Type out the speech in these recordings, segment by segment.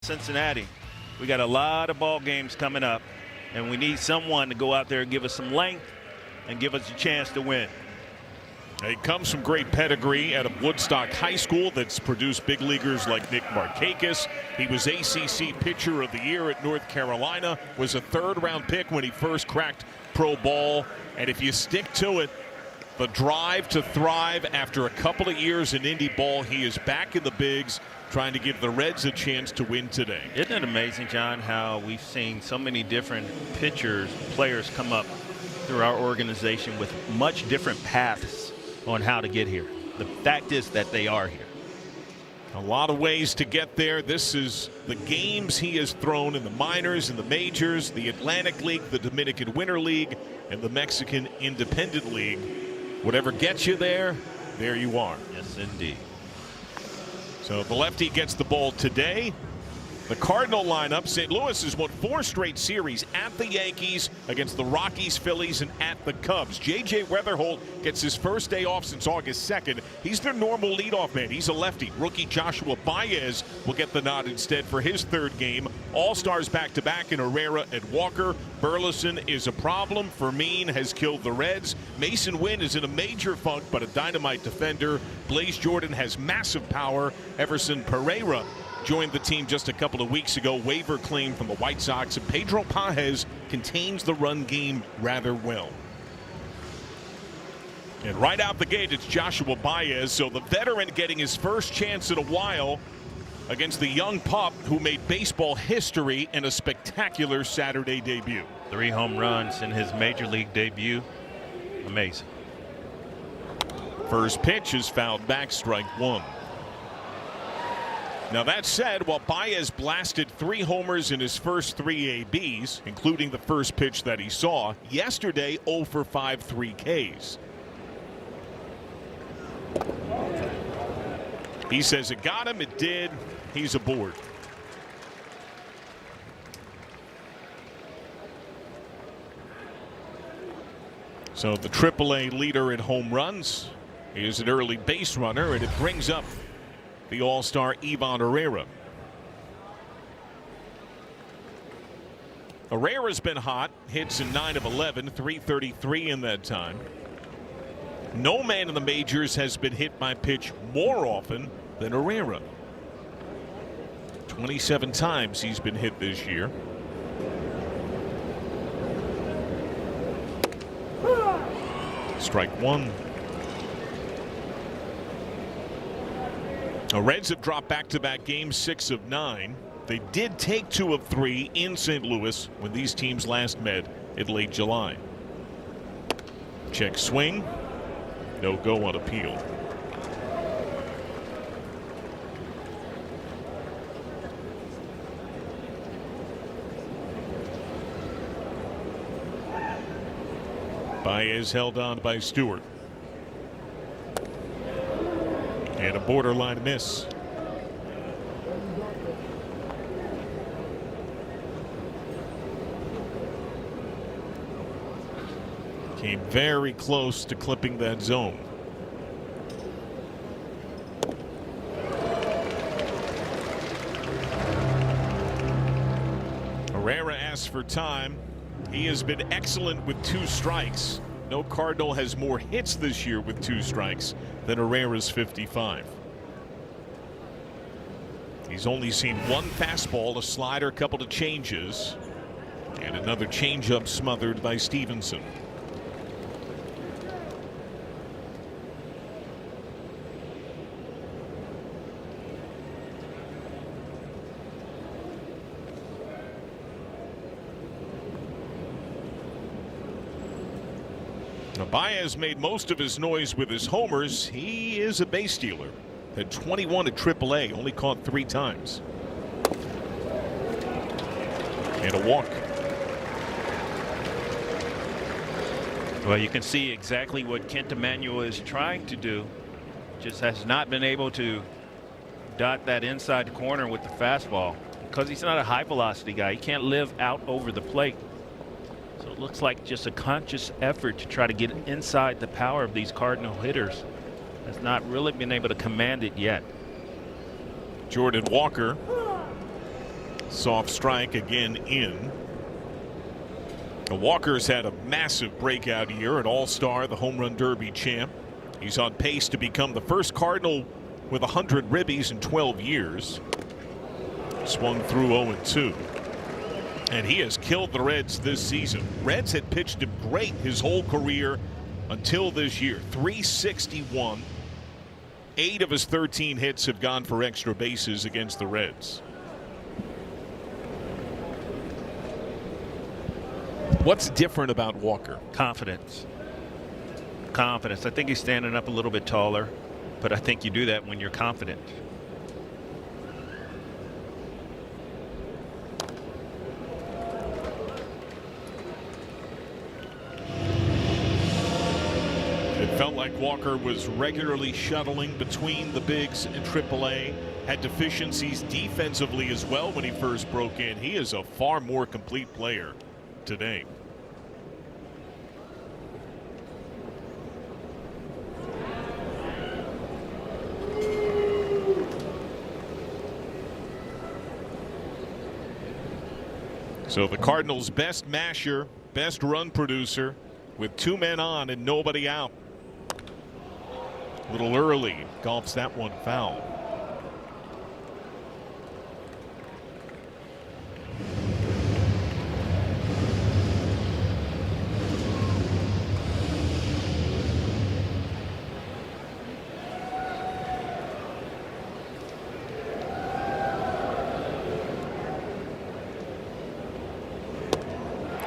Cincinnati. We got a lot of ball games coming up, and we need someone to go out there and give us some length and give us a chance to win. He comes from great pedigree out of Woodstock High School that's produced big leaguers like Nick Markakis. He was ACC Pitcher of the Year at North Carolina, was a third-round pick when he first cracked pro ball. And if you stick to it, the drive to thrive after a couple of years in indie ball, he is back in the bigs trying to give the Reds a chance to win today. Isn't it amazing, John, how we've seen so many different pitchers, players come up through our organization with much different paths on how to get here. The fact is that they are here. A lot of ways to get there. This is the games he has thrown in the minors and the majors, the Atlantic League, the Dominican Winter League, and the Mexican Independent League. Whatever gets you there, there you are. Yes, indeed. So the lefty gets the ball today. The Cardinal lineup, St. Louis has won 4 straight series at the Yankees, against the Rockies, Phillies, and at the Cubs. J.J. Weatherholt gets his first day off since August 2nd. He's their normal leadoff man. He's a lefty. Rookie Joshua Baez will get the nod instead for his 3rd game. All-Stars back-to-back in Herrera and Walker. Burleson is a problem. Fermin has killed the Reds. Mason Wynn is in a major funk, but a dynamite defender. Blaze Jordan has massive power. Everson Pereira joined the team just a couple of weeks ago, waiver claim from the White Sox, and Pedro Pages contains the run game rather well. And right out the gate, it's Joshua Baez, so the veteran getting his first chance in a while against the young pup who made baseball history in a spectacular Saturday debut. 3 home runs in his major league debut. Amazing. First pitch is fouled back, strike 1. Now that said, while Baez blasted 3 homers in his first 3 ABs, including the first pitch that he saw, yesterday 0 for 5 3 Ks. He says it got him, it did, he's aboard. So the AAA leader in home runs is an early base runner, and it brings up the All-Star Ivan Herrera. Herrera's been hot, hits in 9 of 11, 333 in that time. No man in the majors has been hit by pitch more often than Herrera. 27 times he's been hit this year. Strike 1. The Reds have dropped back-to-back games, 6 of 9. They did take 2 of 3 in St. Louis when these teams last met in late July. Check swing. No go on appeal. Baez held on by Stewart. And a borderline miss. Came very close to clipping that zone. Herrera asks for time. He has been excellent with 2 strikes. No Cardinal has more hits this year with 2 strikes than Herrera's 55. He's only seen 1 fastball, a slider, a couple of changes, and another changeup smothered by Stevenson. Now Baez made most of his noise with his homers. He is a base stealer. Had 21 at AAA, only caught 3 times. And a walk. Well, you can see exactly what Kent Emanuel is trying to do. Just has not been able to dot that inside corner with the fastball. Because he's not a high velocity guy, he can't live out over the plate. So it looks like just a conscious effort to try to get inside the power of these Cardinal hitters. Has not really been able to command it yet. Jordan Walker Soft strike again in. Walker's had a massive breakout year, an all-star, the home run derby champ. He's on pace to become the first Cardinal with 100 ribbies in 12 years. Swung through 0-2. And he has killed the Reds this season. Reds had pitched him great his whole career until this year. 361. 8 of his 13 hits have gone for extra bases against the Reds. What's different about Walker? Confidence. Confidence. I think he's standing up a little bit taller, but I think you do that when you're confident. It felt like Walker was regularly shuttling between the bigs and AAA. Had deficiencies defensively as well when he first broke in. He is a far more complete player today. So the Cardinals' best masher, best run producer, with 2 men on and nobody out. A little early, golfs that one foul.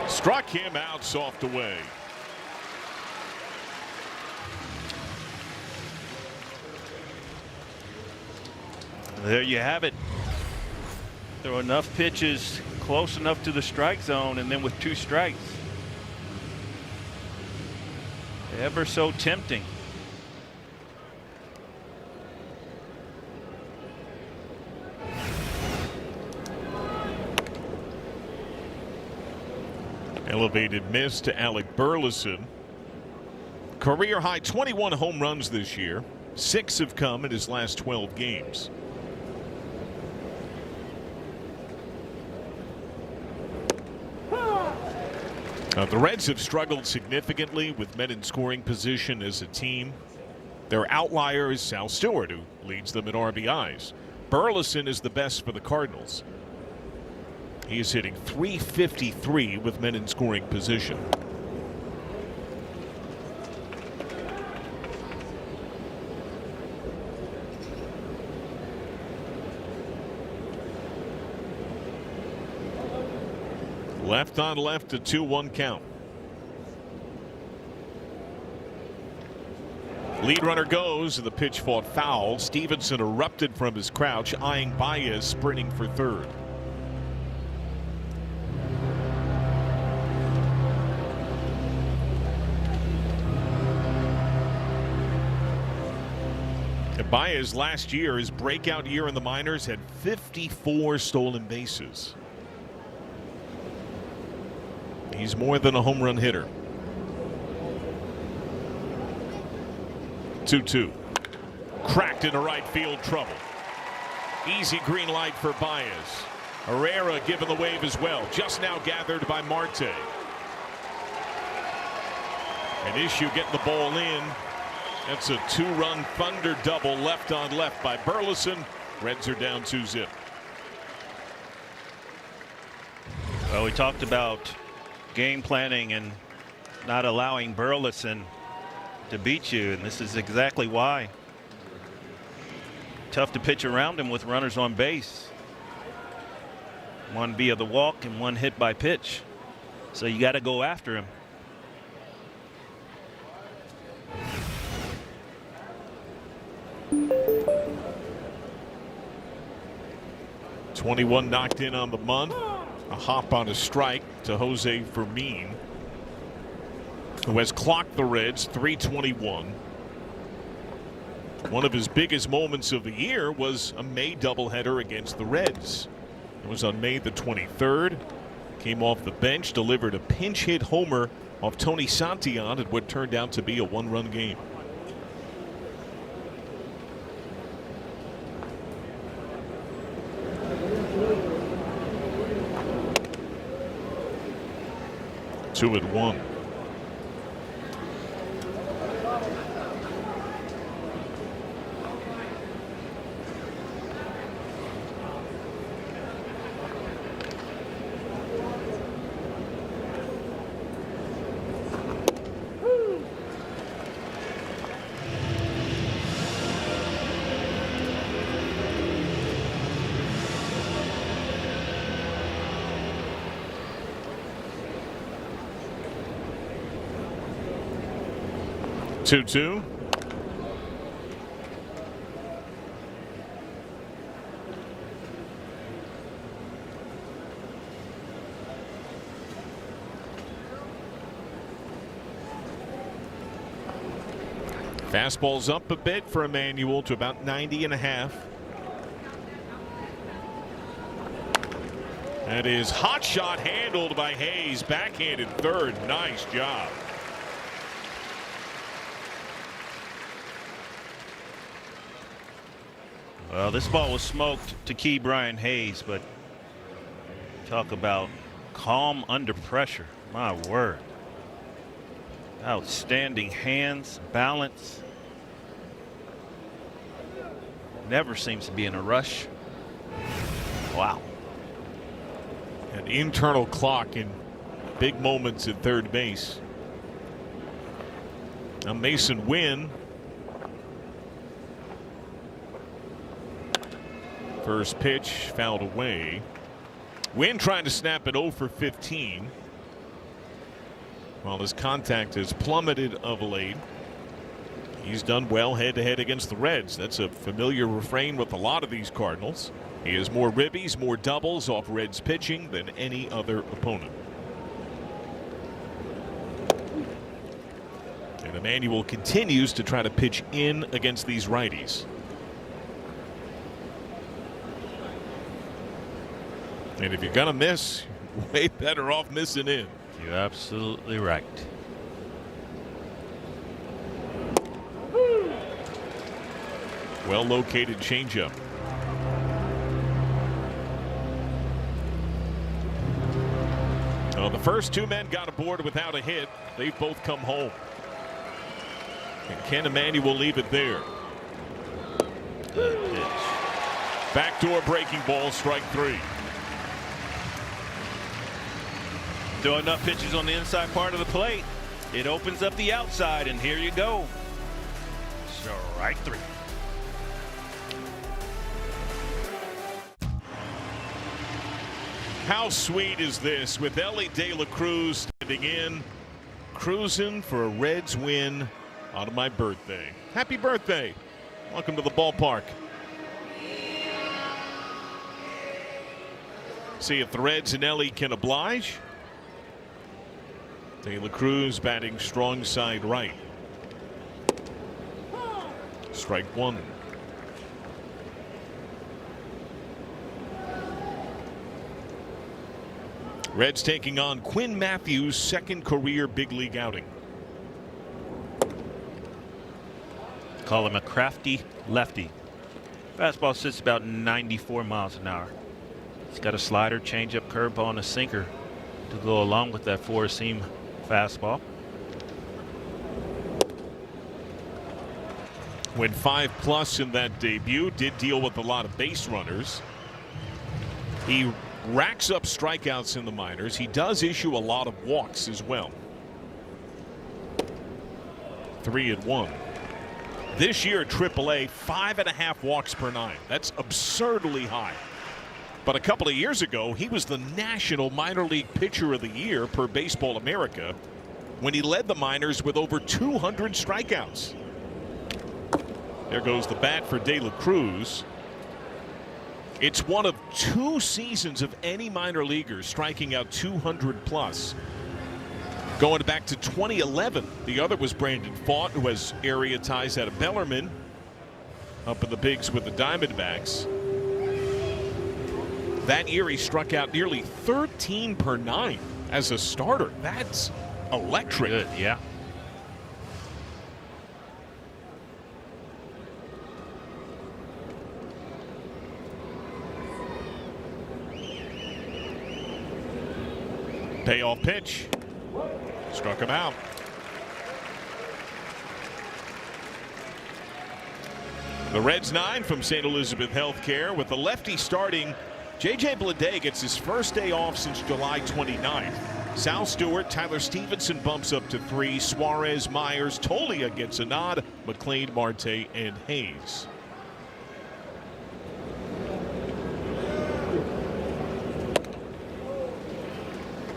Struck him out, soft away. There you have it. Throw enough pitches close enough to the strike zone, and then with 2 strikes. Ever so tempting. Elevated miss to Alec Burleson. Career high 21 home runs this year. 6 have come in his last 12 games. The Reds have struggled significantly with men in scoring position as a team. Their outlier is Sal Stewart, who leads them in RBIs. Burleson is the best for the Cardinals. He is hitting .353 with men in scoring position. Left on left, a 2-1 count. Lead runner goes, and the pitch fought foul. Stevenson erupted from his crouch, eyeing Baez sprinting for third. Baez last year, his breakout year in the minors, had 54 stolen bases. He's more than a home run hitter. 2-2. Cracked into right field trouble. Easy green light for Baez. Herrera given the wave as well. Just now gathered by Marte. An issue getting the ball in. That's a 2-run thunder double left on left by Burleson. Reds are down 2-0. Well, we talked about game planning and not allowing Burleson to beat you, and this is exactly why. Tough to pitch around him with runners on base. One via the walk and one hit by pitch. So you got to go after him. .21 knocked in on the month. A hop on a strike to Jose Fermin, who has clocked the Reds .321. One of his biggest moments of the year was a May doubleheader against the Reds. It was on May the 23rd. Came off the bench, delivered a pinch hit homer off Tony Santillan at what turned out to be a 1-run game. 2-1. Two. Fastball's up a bit for Emmanuel to about 90.5. That is hot shot handled by Hayes. Backhanded third. Nice job. Well, this ball was smoked to key Brian Hayes, but talk about calm under pressure. My word. Outstanding hands, balance. Never seems to be in a rush. Wow. An internal clock in big moments at third base. Now Mason Wynn. First pitch fouled away. Wynn trying to snap it 0 for 15. While his contact has plummeted of late. He's done well head-to-head against the Reds. That's a familiar refrain with a lot of these Cardinals. He has more ribbies, more doubles off Reds pitching than any other opponent. And Emmanuel continues to try to pitch in against these righties. And if you're going to miss, way better off missing in. You're absolutely right. Well located changeup. Well, the first two men got aboard without a hit. They've both come home. And can Emmanuel leave it there? Good pitch. Backdoor breaking ball, strike 3. Throw enough pitches on the inside part of the plate. It opens up the outside, and here you go. Strike 3. How sweet is this with Ellie De La Cruz standing in, cruising for a Reds win on my birthday. Happy birthday. Welcome to the ballpark. See if the Reds and Ellie can oblige. De La Cruz batting strong side right. Strike 1. Reds taking on Quinn Matthews' second career big league outing. Call him a crafty lefty. Fastball sits about 94 miles an hour. He's got a slider, changeup, curveball, and a sinker to go along with that four-seam fastball. Went 5+ in that debut. Did deal with a lot of base runners. He racks up strikeouts in the minors. He does issue a lot of walks as well. 3-1. This year at AAA, 5.5 walks per 9. That's absurdly high. But a couple of years ago, he was the National Minor League Pitcher of the Year per Baseball America when he led the minors with over 200 strikeouts. There goes the bat for De La Cruz. It's one of 2 seasons of any minor leaguer striking out 200+. Going back to 2011, the other was Brandon Pfaadt, who has area ties out of Bellarmine, up in the bigs with the Diamondbacks. That year he struck out nearly 13 per 9 as a starter. That's electric. Good, yeah. Payoff pitch. Struck him out. The Reds 9 from St. Elizabeth Healthcare with the lefty starting. J.J. Bleday gets his first day off since July 29th. Sal Stewart, Tyler Stevenson bumps up to 3. Suarez, Myers, Tolia gets a nod. McLean, Marte, and Hayes.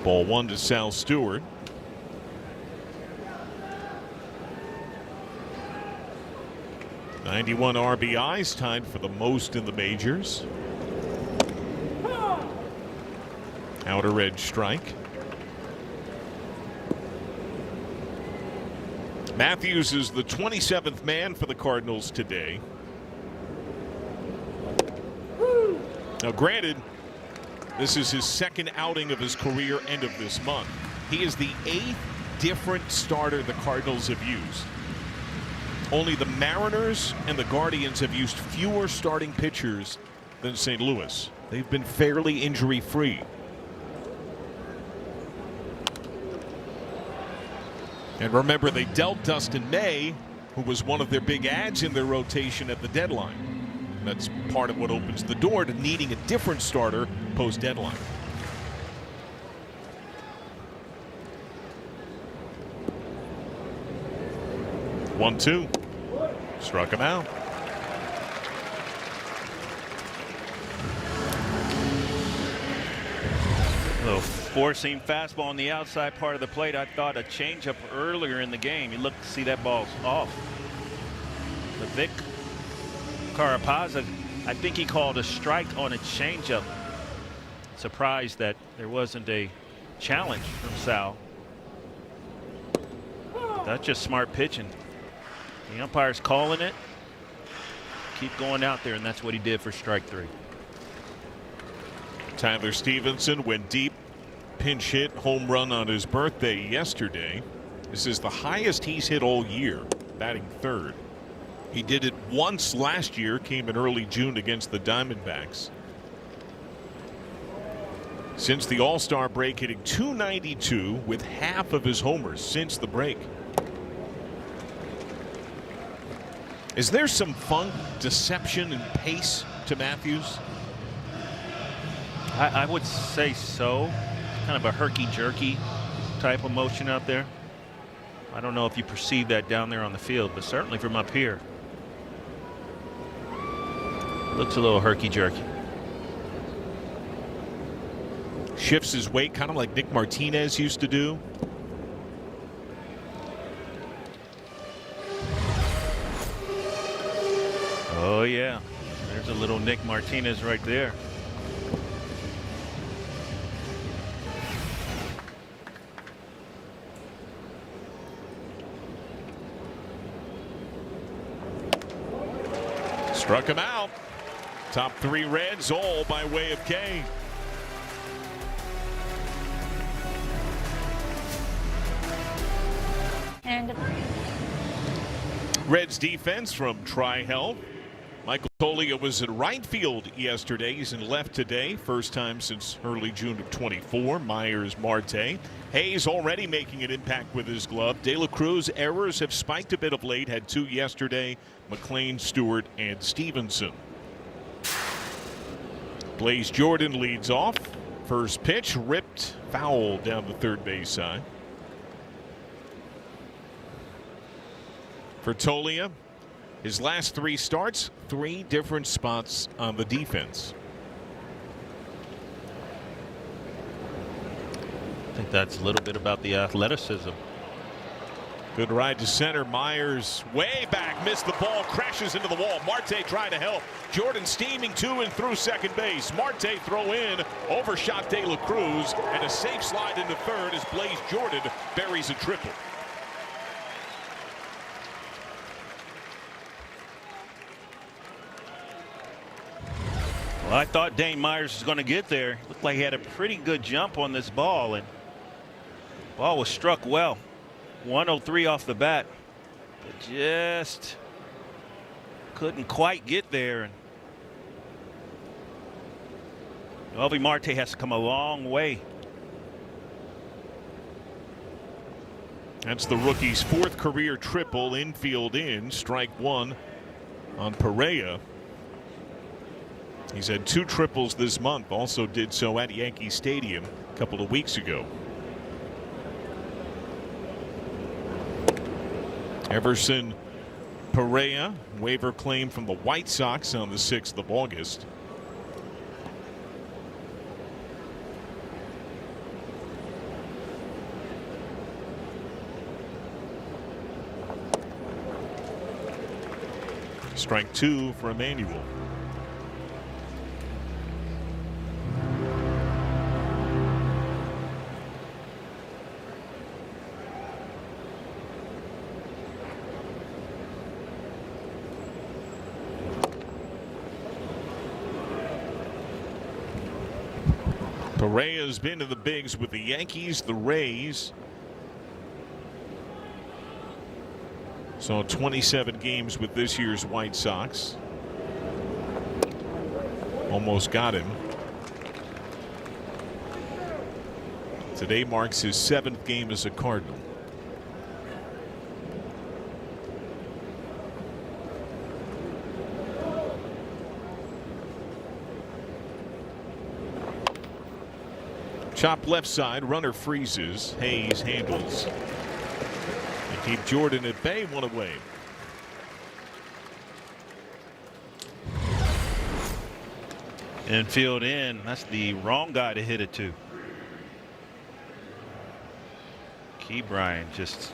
Ball 1 to Sal Stewart. '91 RBIs, tied for the most in the majors. Outer edge strike. Matthews is the 27th man for the Cardinals today. Now, granted, this is his second outing of his career end of this month. He is the 8th different starter the Cardinals have used. Only the Mariners and the Guardians have used fewer starting pitchers than St. Louis. They've been fairly injury-free. And remember, they dealt Dustin May, who was one of their big adds in their rotation at the deadline. That's part of what opens the door to needing a different starter post-deadline. One, two. Struck him out. Little four-seam fastball on the outside part of the plate. I thought a changeup earlier in the game. You look to see that ball's off. But Vic Carapazza, I think he called a strike on a changeup. Surprised that there wasn't a challenge from Sal. That's just smart pitching. The umpire's calling it. Keep going out there, and that's what he did for strike 3. Tyler Stevenson went deep, pinch hit, home run on his birthday yesterday. This is the highest he's hit all year, batting 3rd. He did it once last year, came in early June against the Diamondbacks. Since the All-Star break, hitting .292 with half of his homers since the break. Is there some funk, deception, and pace to Matthews? I would say so. Kind of a herky-jerky type of motion out there. I don't know if you perceive that down there on the field, but certainly from up here. Looks a little herky-jerky. Shifts his weight kind of like Nick Martinez used to do. Oh, yeah. There's a little Nick Martinez right there. Struck him out. Top 3 Reds, all by way of K. And Reds defense from Tri-Health. Michael Tolia was in right field yesterday. He's in left today. First time since early June of 24. Myers, Marte. Hayes already making an impact with his glove. De La Cruz errors have spiked a bit of late. Had 2 yesterday. McLean, Stewart, and Stevenson. Blaze Jordan leads off. First pitch ripped foul down the third base side. For Tolia, his last 3 starts, 3 different spots on the defense. I think that's a little bit about the athleticism. Good ride to center. Myers way back, missed the ball, crashes into the wall. Marte trying to help. Jordan steaming to and through second base. Marte throw in, overshot De La Cruz, and a safe slide into third as Blaze Jordan buries a triple. Well, I thought Dane Myers was going to get there. Looked like he had a pretty good jump on this ball, and the ball was struck well. 103 off the bat, but just couldn't quite get there. And Elvi Marte has come a long way. That's the rookie's 4th career triple, infield in, strike 1 on Perea. He's had 2 triples this month, also did so at Yankee Stadium a couple of weeks ago. Everson Perea, waiver claim from the White Sox on the 6th of August. Strike 2 for Emmanuel. Perea's been to the bigs with the Yankees, the Rays. So 27 games with this year's White Sox. Almost got him. Today marks his 7th game as a Cardinal. Chop left side, runner freezes. Hayes handles. They keep Jordan at bay, 1 away. Infield in. That's the wrong guy to hit it to. Ke'Bryan just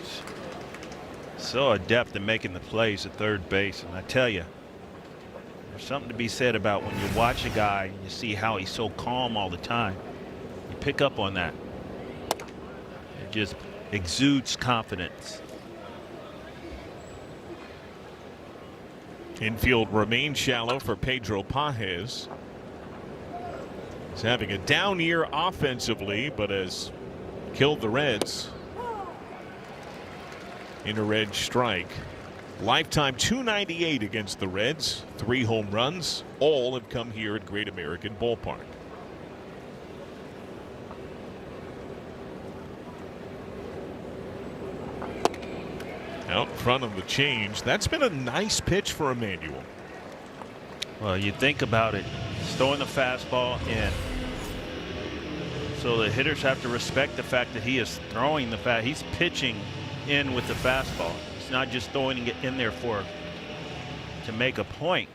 so adept at making the plays at third base. And I tell you, there's something to be said about when you watch a guy and you see how he's so calm all the time. You pick up on that. It just exudes confidence. Infield remains shallow for Pedro Pages. He's having a down year offensively, but has killed the Reds. Inner edge strike. Lifetime .298 against the Reds. 3 home runs. All have come here at Great American Ballpark. Out in front of the change. That's been a nice pitch for Emmanuel. Well, you think about it. He's throwing the fastball in. So the hitters have to respect the fact that he is throwing the he's pitching in with the fastball. He's not just throwing it in there to make a point.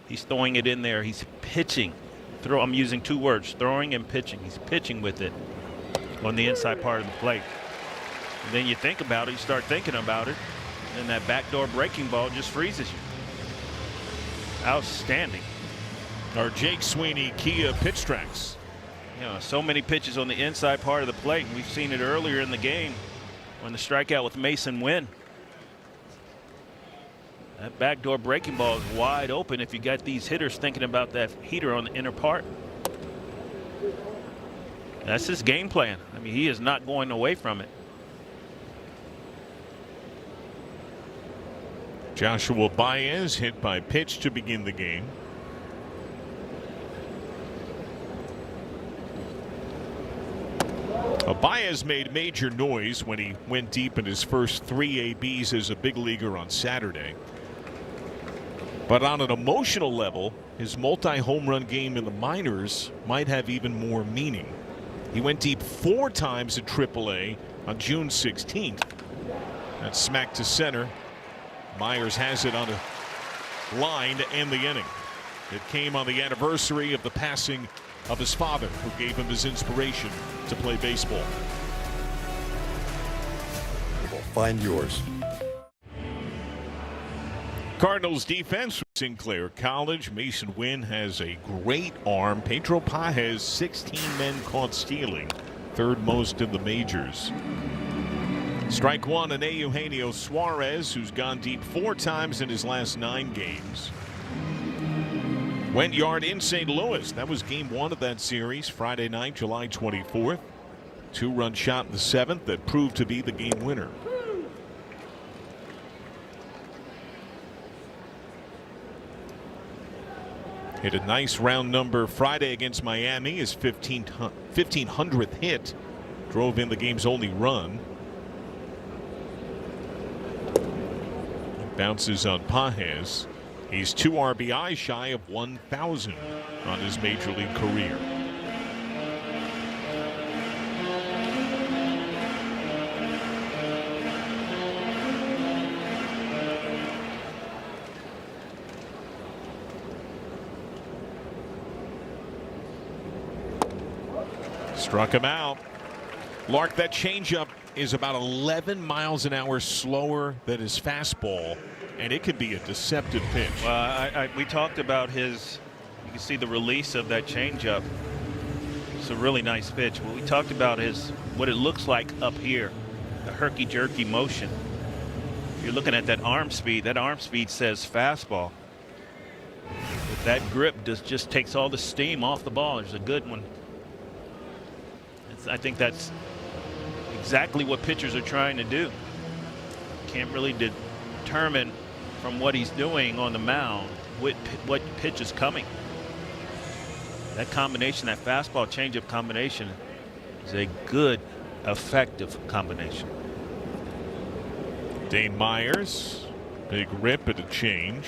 He's throwing it in there. He's pitching. I'm using 2 words, throwing and pitching. He's pitching with it on the inside part of the plate. And then you think about it, you start thinking about it, and that backdoor breaking ball just freezes you. Outstanding. Our Jake Sweeney Kia pitch tracks. You know, so many pitches on the inside part of the plate. We've seen it earlier in the game when the strikeout with Mason Wynn. That backdoor breaking ball is wide open if you got these hitters thinking about that heater on the inner part. That's his game plan. I mean, he is not going away from it. Joshua Baez hit by pitch to begin the game. Baez made major noise when he went deep in his first 3 ABs as a big leaguer on Saturday. But on an emotional level, his multi-home run game in the minors might have even more meaning. He went deep 4 times at AAA on June 16th. That's smack to center. Myers has it on a line to end the inning. It came on the anniversary of the passing of his father, who gave him his inspiration to play baseball. Find yours. Cardinals defense. Sinclair College. Mason Wynn has a great arm. Pedro Pages, 16 men caught stealing, 3rd most in the majors. Strike 1 on Eugenio Suarez, who's gone deep 4 times in his last 9 games. Went yard in St. Louis. That was game 1 of that series, Friday night, July 24th. 2-run shot in the 7th that proved to be the game winner. Hit a nice round number Friday against Miami. His 1500th hit drove in the game's only run. Bounces on Pages. He's 2 RBI shy of 1,000 on his major league career. Struck him out. Lark, that changeup is about 11 miles an hour slower than his fastball, and it could be a deceptive pitch. Well, we talked about his, you can see the release of that changeup. It's a really nice pitch. What we talked about is what it looks like up here, the herky-jerky motion. If you're looking at that arm speed says fastball. But that grip just takes all the steam off the ball. It's a good one. I think that's exactly what pitchers are trying to do. Can't really determine from what he's doing on the mound what pitch is coming. That combination, that fastball changeup combination, is a good, effective combination. Dane Myers, big rip at a change.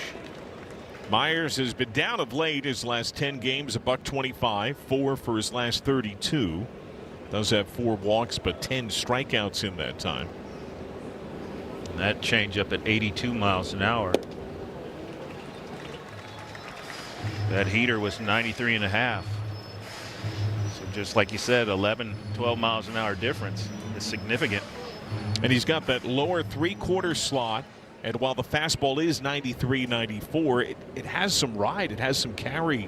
Myers has been down of late. His last 10 games, $125, 4 for his last 32. Does have 4 walks, but 10 strikeouts in that time. And that changeup at 82 miles an hour. That heater was 93.5. So just like you said, 11, 12 miles an hour difference is significant. And he's got that lower 3/4 slot. And while the fastball is 93, 94, it has some ride. It has some carry.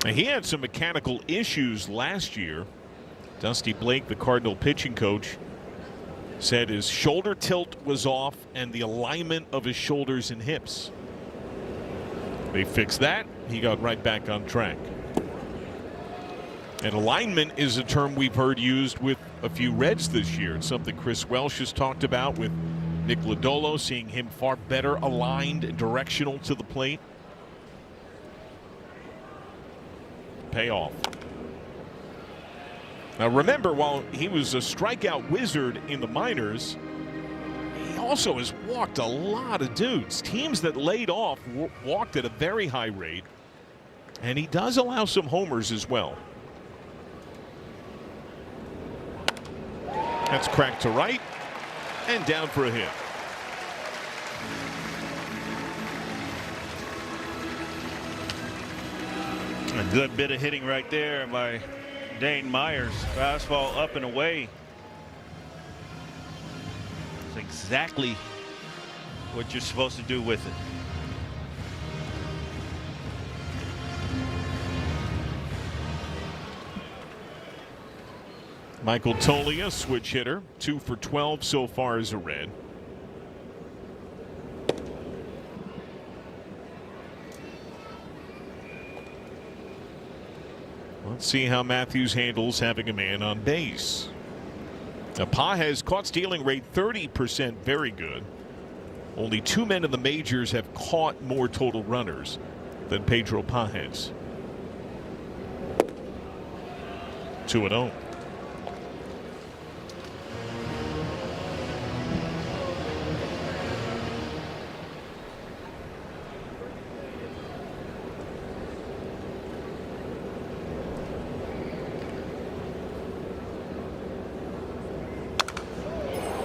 He had some mechanical issues last year. Dusty Blake, the Cardinal pitching coach, said his shoulder tilt was off and the alignment of his shoulders and hips. They fixed that. He got right back on track. And alignment is a term we've heard used with a few Reds this year. It's something Chris Welsh has talked about with Nick Lodolo, seeing him far better aligned and directional to the plate. Payoff. Now remember, while he was a strikeout wizard in the minors, he also has walked a lot of dudes. Teams that laid off walked at a very high rate, and he does allow some homers as well. That's cracked to right and down for a hit. A good bit of hitting right there by Dane Myers. Fastball up and away. It's exactly what you're supposed to do with it. Michael Tolia, switch hitter, 2 for 12 so far as a Red. Let's see how Matthews handles having a man on base. Now, Pages caught stealing rate 30%, very good. Only 2 men in the majors have caught more total runners than Pedro Pages. 2-0.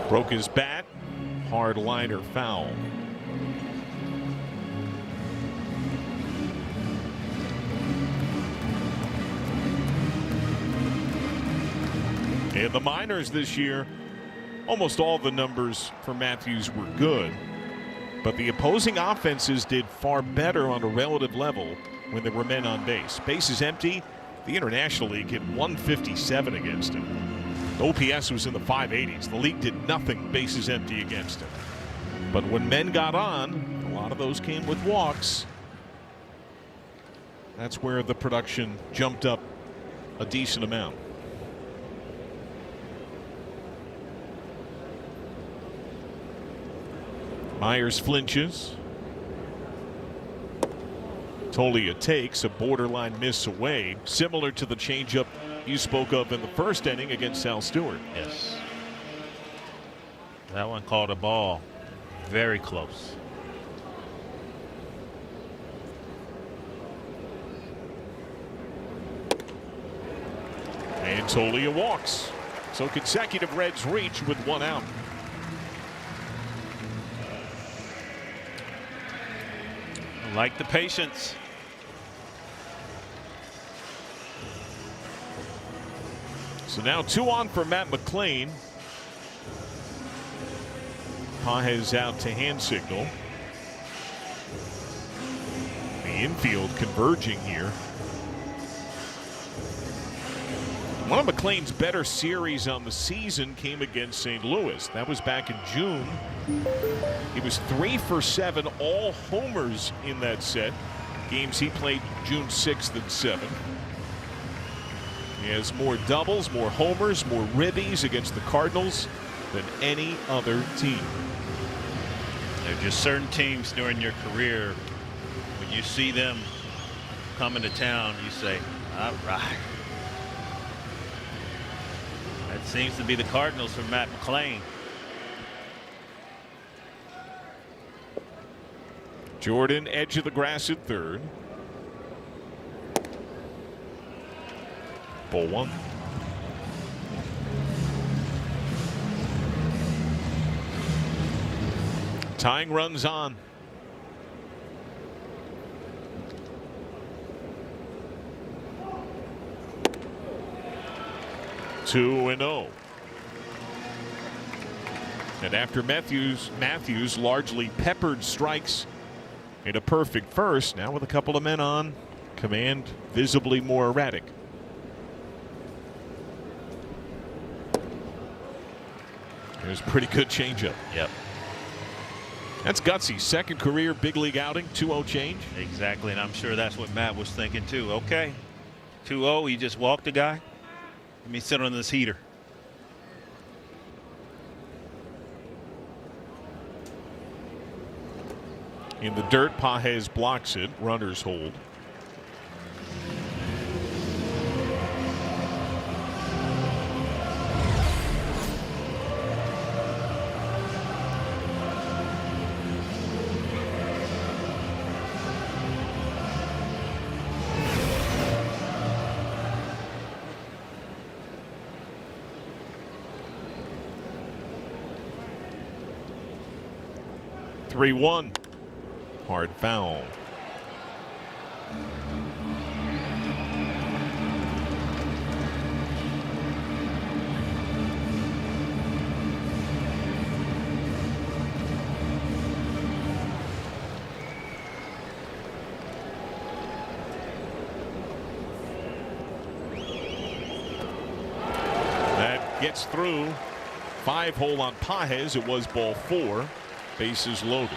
Broke his bat. Hard liner foul. In the minors this year, almost all the numbers for Matthews were good, but the opposing offenses did far better on a relative level when there were men on base. Bases empty. The International League hit 157 against him. OPS was in the 580s. The league did nothing bases empty against him. But when men got on, a lot of those came with walks. That's where the production jumped up a decent amount. Myers flinches. Tolia takes a borderline miss away, similar to the changeup you spoke of in the first inning against Sal Stewart. Yes. That one called a ball. Very close. And Tolia walks. So consecutive Reds reach with 1 out. I like the patience. So now 2 on for Matt McLean. Pages out to hand signal. The infield converging here. One of McLean's better series on the season came against St. Louis. That was back in June. He was 3 for 7, all homers in that set. Games he played June 6th and 7th. He has more doubles, more homers, more ribbies against the Cardinals than any other team. There are just certain teams during your career, when you see them coming to town, you say, all right. That seems to be the Cardinals for Matt McLean. Jordan, edge of the grass at third. Ball 1. Tying runs on. Two and 0. And after Matthews largely peppered strikes in a perfect first, now with a couple of men on, command visibly more erratic. There's a pretty good changeup. Yep. That's gutsy. Second career big league outing, 2-0 change. Exactly, and I'm sure that's what Matt was thinking too. Okay, 2-0, you just walked the guy. Let me sit on this heater. In the dirt, Pages blocks it. Runners hold. Three-one. Hard foul. That gets through. 5-hole on Pages. It was ball 4. Bases loaded.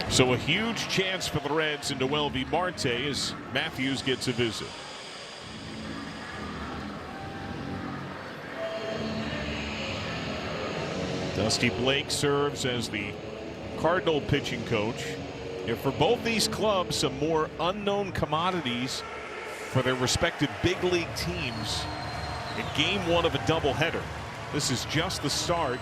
So a huge chance for the Reds and Noel V. Marte as Matthews gets a visit. Dusty Blake serves as the Cardinal pitching coach. And for both these clubs, some more unknown commodities for their respective big league teams in game 1 of a doubleheader. This is just the start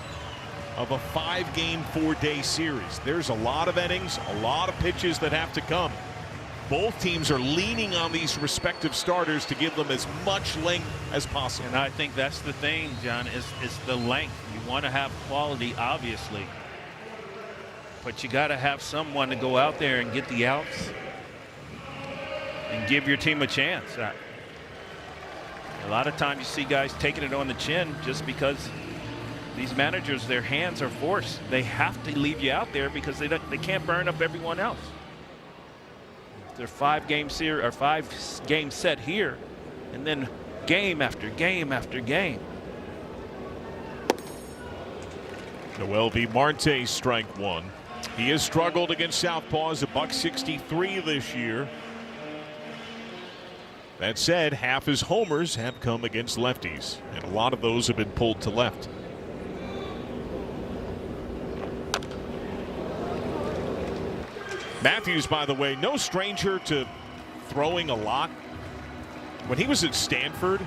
of a 5-game, 4-day series. There's a lot of innings, a lot of pitches that have to come. Both teams are leaning on these respective starters to give them as much length as possible. And I think that's the thing, John, is the length. You want to have quality, obviously, but you got to have someone to go out there and get the outs and give your team a chance. A lot of times you see guys taking it on the chin just because these managers, their hands are forced. They have to leave you out there because they can't burn up everyone else. They're 5-game series or 5-game set here, and then game after game after game. Noel V. Marte, strike 1. He has struggled against southpaws, $163 this year. That said, half his homers have come against lefties, and a lot of those have been pulled to left. Matthews, by the way, no stranger to throwing a lot. When he was at Stanford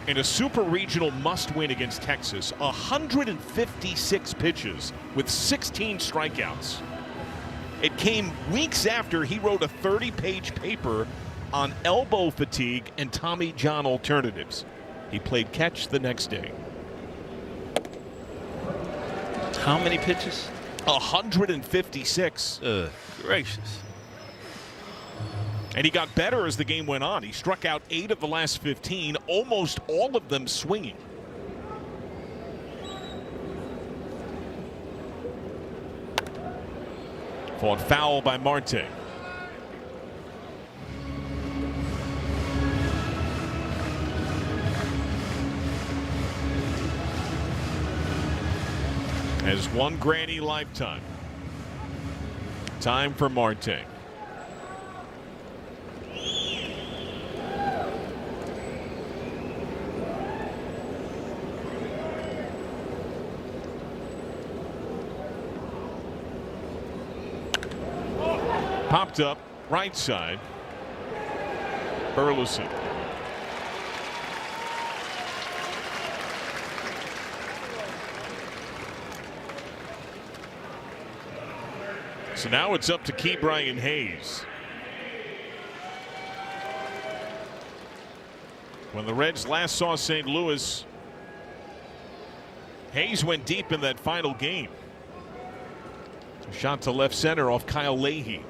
in a super regional must-win against Texas, 156 pitches with 16 strikeouts. It came weeks after he wrote a 30-page paper on elbow fatigue and Tommy John alternatives. He played catch the next day. How many pitches? 156. Gracious. And he got better as the game went on. He struck out 8 of the last 15, almost all of them swinging. Fought foul by Marte. Has one granny lifetime. Time for Marte. Popped up, right side. Burleson. So now it's up to Ke'Bryan Hayes. When the Reds last saw St. Louis, Hayes went deep in that final game. A shot to left center off Kyle Leahy.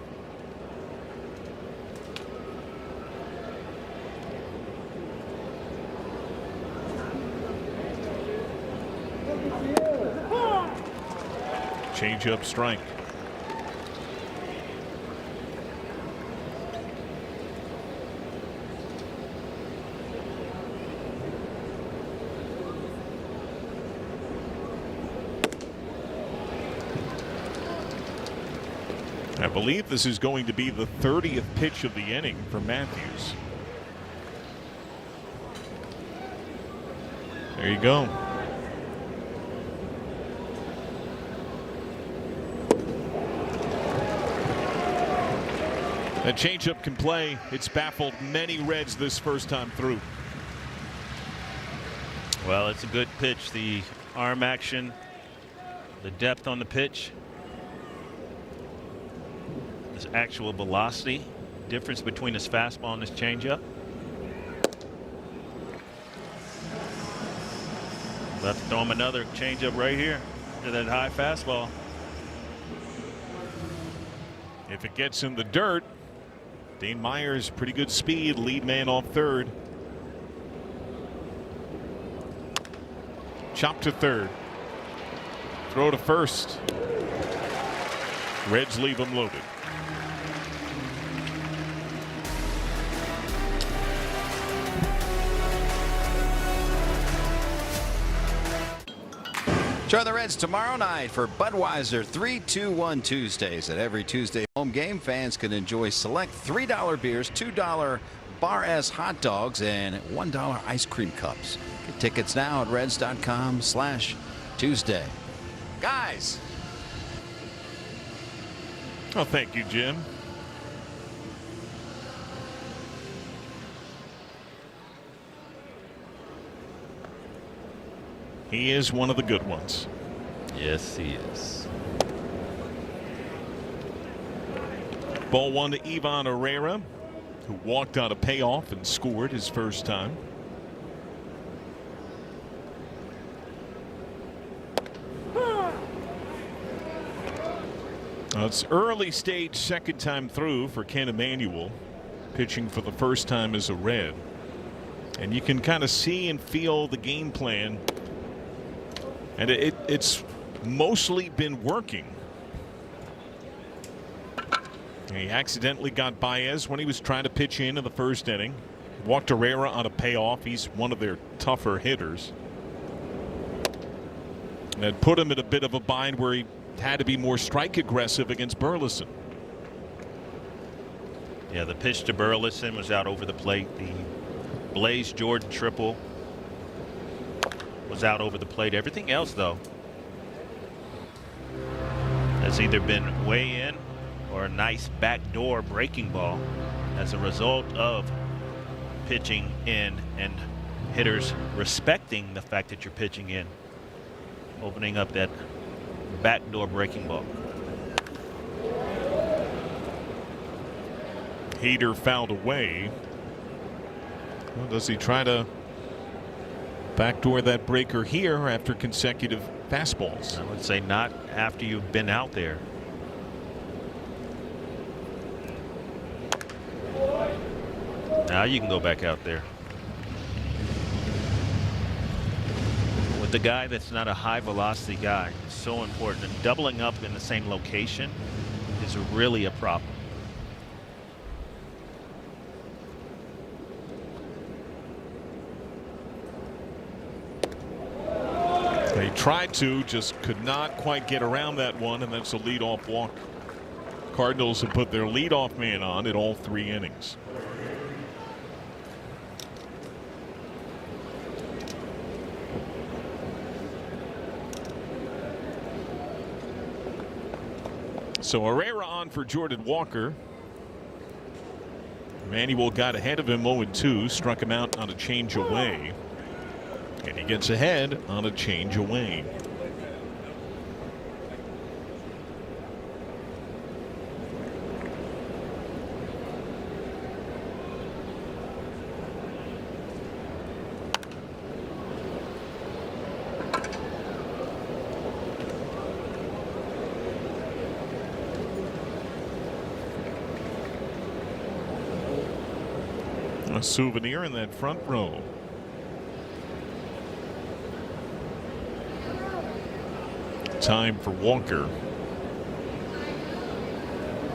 Change-up strike. I believe this is going to be the 30th pitch of the inning for Matthews. There you go. That changeup can play. It's baffled many Reds this first time through. Well, it's a good pitch. The arm action, the depth on the pitch, this actual velocity, difference between his fastball and his changeup. Let's throw him another changeup right here to that high fastball. If it gets in the dirt, Dane Myers, pretty good speed, lead man off third. Chop to third. Throw to first. Reds leave him loaded. Join the Reds tomorrow night for Budweiser 3-2-1 Tuesdays. At every Tuesday home game, fans can enjoy select $3 beers, $2 Bar S hot dogs, and $1 ice cream cups. Get tickets now at Reds.com/Tuesday. Guys. Oh, thank you, Jim. He is one of the good ones. Yes, he is. Ball one to Ivan Herrera, who walked on a payoff and scored his first time. It's early stage, second time through for Ken Emanuel, pitching for the first time as a Red. And you can kind of see and feel the game plan. And it's mostly been working. He accidentally got Baez when he was trying to pitch in the first inning. Walked Herrera on a payoff. He's one of their tougher hitters. And it put him in a bit of a bind where he had to be more strike aggressive against Burleson. Yeah, the pitch to Burleson was out over the plate. The Blaze Jordan triple was out over the plate. Everything else, though, has either been way in or a nice backdoor breaking ball as a result of pitching in and hitters respecting the fact that you're pitching in, opening up that backdoor breaking ball. Hader fouled away. Well, does he try to backdoor that breaker here after consecutive fastballs? I would say not after you've been out there. Now you can go back out there. With the guy that's not a high velocity guy, it's so important. And doubling up in the same location is really a problem. They tried to, just could not quite get around that one, and that's a leadoff walk. Cardinals have put their leadoff man on in all 3 innings. So Herrera on for Jordan Walker. Manuel got ahead of him 0-2, struck him out on a change away. And he gets ahead on a change away. A souvenir in that front row. Time for Walker.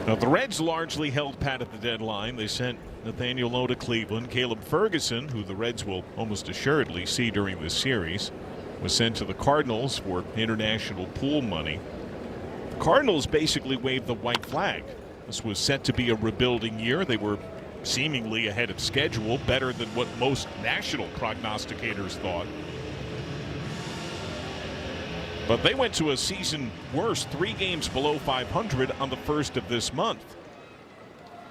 Now the Reds largely held pat at the deadline. They sent Nathaniel Lowe to Cleveland. Caleb Ferguson, who the Reds will almost assuredly see during this series, was sent to the Cardinals for international pool money. The Cardinals basically waved the white flag. This was set to be a rebuilding year. They were seemingly ahead of schedule, better than what most national prognosticators thought. But they went to a season worst, 3 games below 500 on the 1st of this month.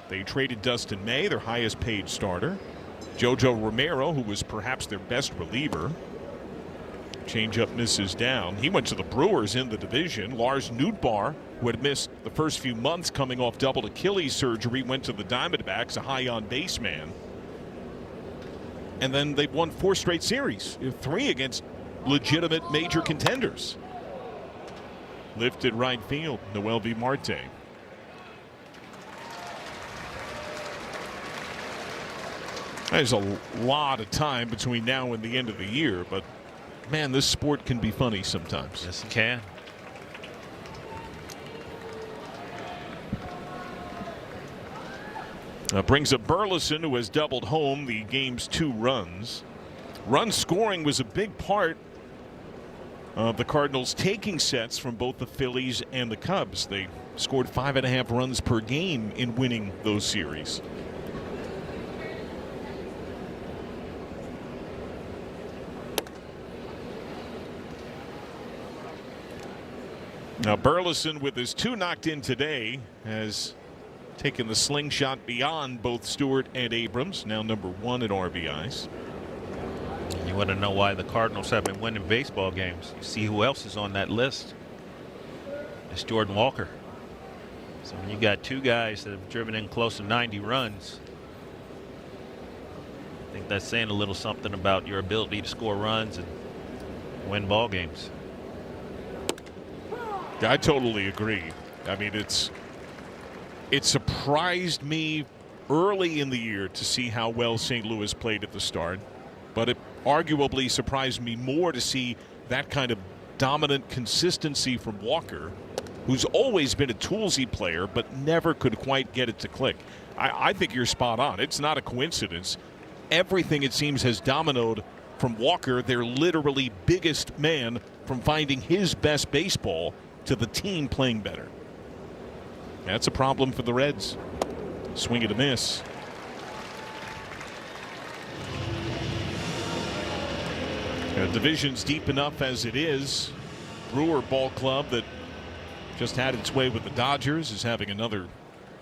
They traded Dustin May, their highest paid starter. Jojo Romero, who was perhaps their best reliever. Changeup misses down. He went to the Brewers in the division. Lars Nootbaar, who had missed the first few months coming off double Achilles surgery, went to the Diamondbacks, a high on base man. And then they've won 4 straight series, 3 against legitimate major contenders. Lifted right field, Noel V. Marte. There's a lot of time between now and the end of the year, but man, this sport can be funny sometimes. Yes, it can. Brings up Burleson, who has doubled home the game's 2 runs. Run scoring was a big part of the Cardinals taking sets from both the Phillies and the Cubs. They scored 5.5 runs per game in winning those series. Now Burleson, with his 2 knocked in today, has taken the slingshot beyond both Stewart and Abrams, now number 1 in RBIs. You want to know why the Cardinals have been winning baseball games. You see who else is on that list. It's Jordan Walker. So when you got 2 guys that have driven in close to 90 runs, I think that's saying a little something about your ability to score runs and win ball games. I totally agree. I mean, it surprised me early in the year to see how well St. Louis played at the start, but it arguably surprised me more to see that kind of dominant consistency from Walker, who's always been a toolsy player but never could quite get it to click. I think you're spot on. It's not a coincidence. Everything, it seems, has dominoed from Walker, their literally biggest man, from finding his best baseball to the team playing better. That's a problem for the Reds. Swing and a miss. The division's deep enough as it is. Brewer ball club that Just had its way with the Dodgers, is having another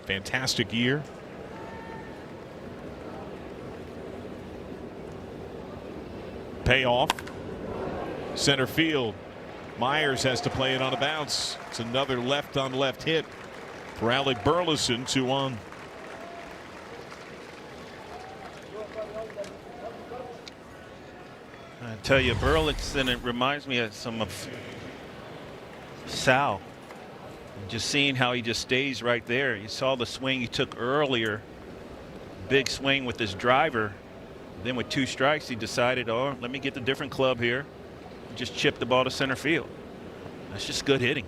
fantastic year. Payoff. Center field. Myers has to play it on a bounce. It's another left-on-left hit for Alec Burleson, 2 on. I tell you, Burleson, it reminds me of some of Sal. Just seeing how he just stays right there. You saw the swing he took earlier. Big swing with his driver. Then with 2 strikes, he decided, oh, let me get the different club here. Just chip the ball to center field. That's just good hitting.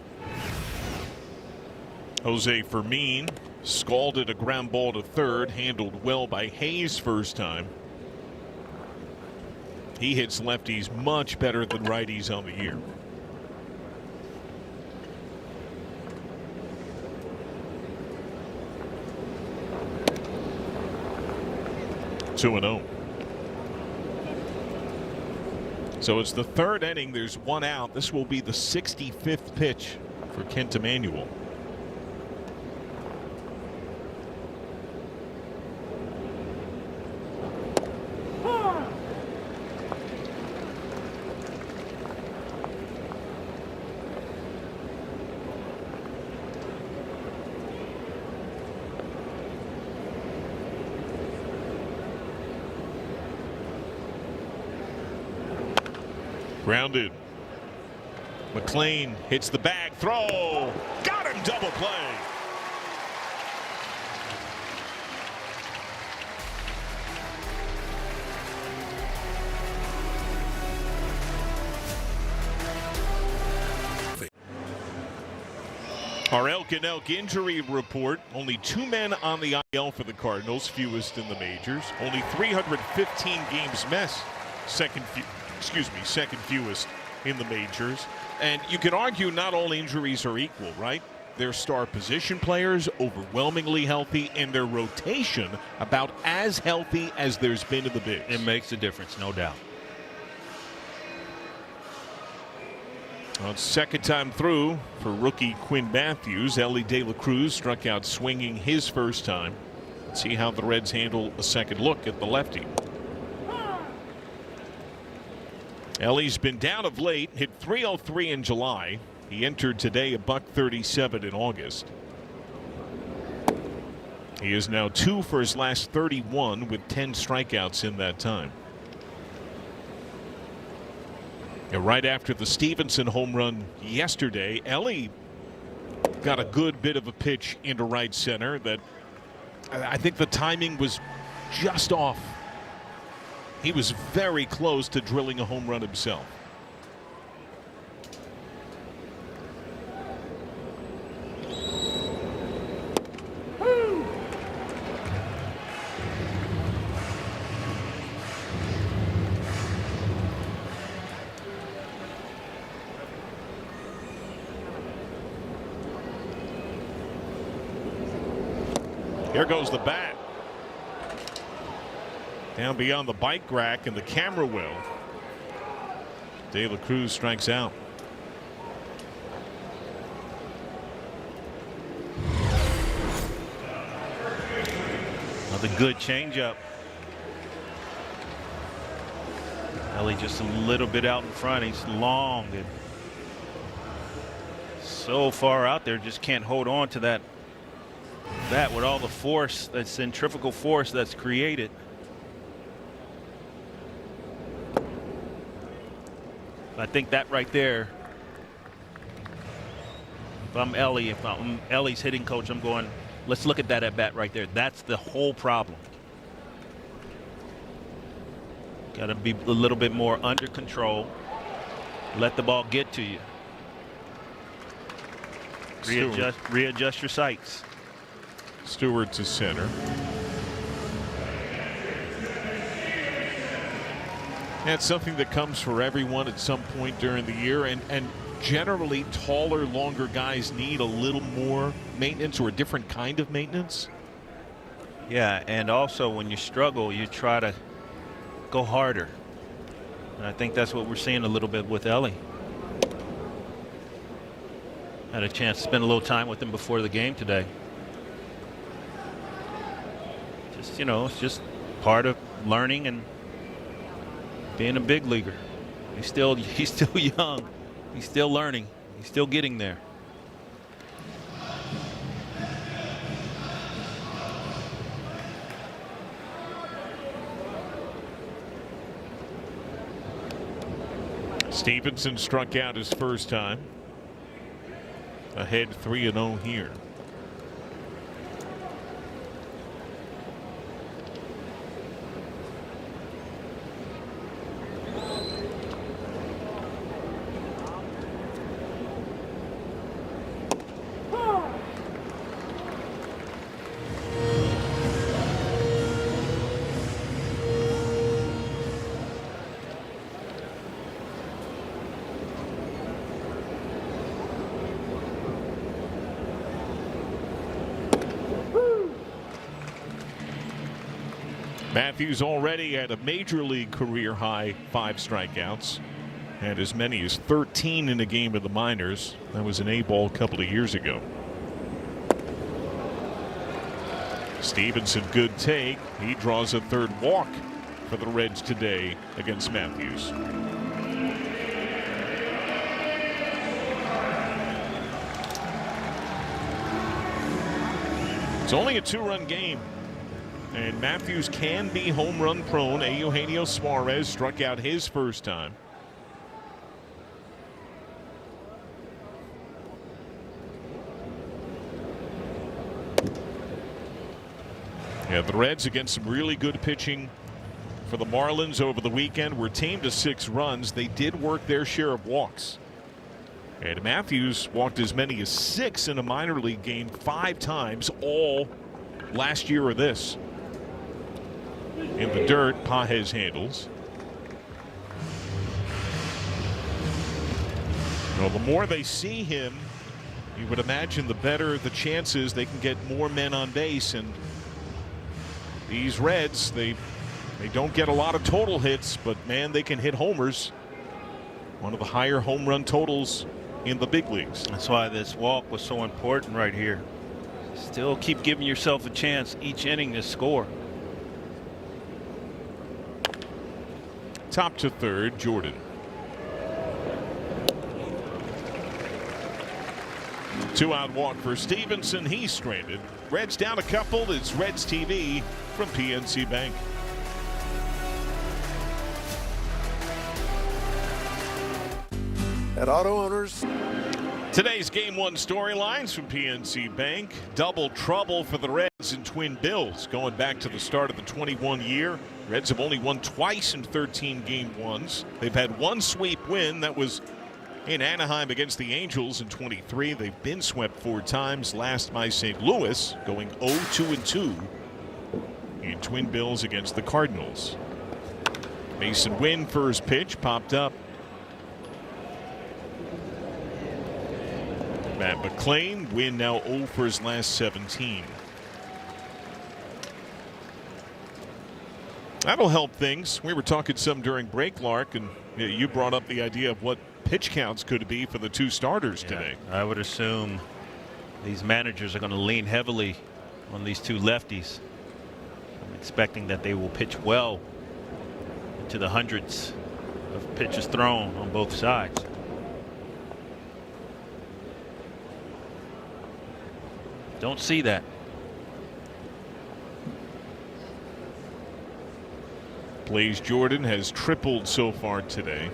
Jose Fermin scalded a ground ball to third, handled well by Hayes first time. He hits lefties much better than righties on the year. Two and 0. So it's the 3rd inning. There's 1 out. This will be the 65th pitch for Kent Emanuel. Grounded. McLean hits the bag. Throw. Got him. Double play. Our Elk and Elk injury report. Only 2 men on the IL for the Cardinals, fewest in the majors. Only 315 games missed. Second fewest in the majors. And you can argue not all injuries are equal, right? Their star position players overwhelmingly healthy, and their rotation about as healthy as there's been in the bigs. It makes a difference, no doubt. On second time through for rookie Quinn Matthews, Ellie De La Cruz struck out swinging his first time. Let's see how the Reds handle a second look at the lefty. Ellie's been down of late, hit .303 in July. He entered today a .137 in August. He is now 2 for his last 31 with 10 strikeouts in that time. And right after the Stevenson home run yesterday, Ellie got a good bit of a pitch into right center that I think the timing was just off. He was very close to drilling a home run himself. Here goes the bat. Down beyond the bike rack and the camera well. De La Cruz strikes out. Another good changeup. Ellie just a little bit out in front. He's long and so far out there, just can't hold on to that with all the force, that centrifugal force that's created. I think that right there, if I'm Ellie's hitting coach, I'm going, let's look at that at bat right there. That's the whole problem. Got to be a little bit more under control. Let the ball get to you. Readjust your sights. Stewart to center. That's something that comes for everyone at some point during the year, and generally taller, longer guys need a little more maintenance or a different kind of maintenance. Yeah, and also when you struggle, you try to go harder. And I think that's what we're seeing a little bit with Ellie. Had a chance to spend a little time with him before the game today. Just, it's just part of learning and being a big leaguer. He's still young. He's still learning. He's still getting there. Stevenson struck out his first time. Ahead 3-0 here. Matthews already at a major league career high 5 strikeouts. Had as many as 13 in a game of the minors. That was an A-ball a couple of years ago. Stevenson, good take. He draws a 3rd walk for the Reds today against Matthews. It's only a 2-run game. And Matthews can be home run prone. Eugenio Suarez struck out his first time. Yeah, the Reds against some really good pitching for the Marlins over the weekend were tamed to 6 runs. They did work their share of walks. And Matthews walked as many as 6 in a minor league game 5 times, all last year or this. In the dirt, Pages handles. Well, the more they see him, you would imagine the better the chances they can get more men on base. And these Reds, they don't get a lot of total hits, but man, they can hit homers. One of the higher home run totals in the big leagues. That's why this walk was so important right here. Still keep giving yourself a chance each inning to score. Top to third, Jordan. Two-out walk for Stevenson. He's stranded. Reds down a couple. It's Reds TV from PNC Bank. At Auto Owners. Today's Game 1 storylines from PNC Bank. Double trouble for the Reds and Twin Bills going back to the start of the 21 year. Reds have only won twice in 13 Game 1s. They've had 1 sweep win. That was in Anaheim against the Angels in 23. They've been swept 4 times, last by St. Louis, going 0-2 in Twin Bills against the Cardinals. Mason Wynn, first pitch, popped up. Matt McClain, Wynn now 0 for his last 17. That'll help things. We were talking some during break, Lark, and you brought up the idea of what pitch counts could be for the 2 starters today. I would assume these managers are going to lean heavily on these 2 lefties. I'm expecting that they will pitch well into the hundreds of pitches thrown on both sides. Don't see that. Blaze Jordan has tripled so far today.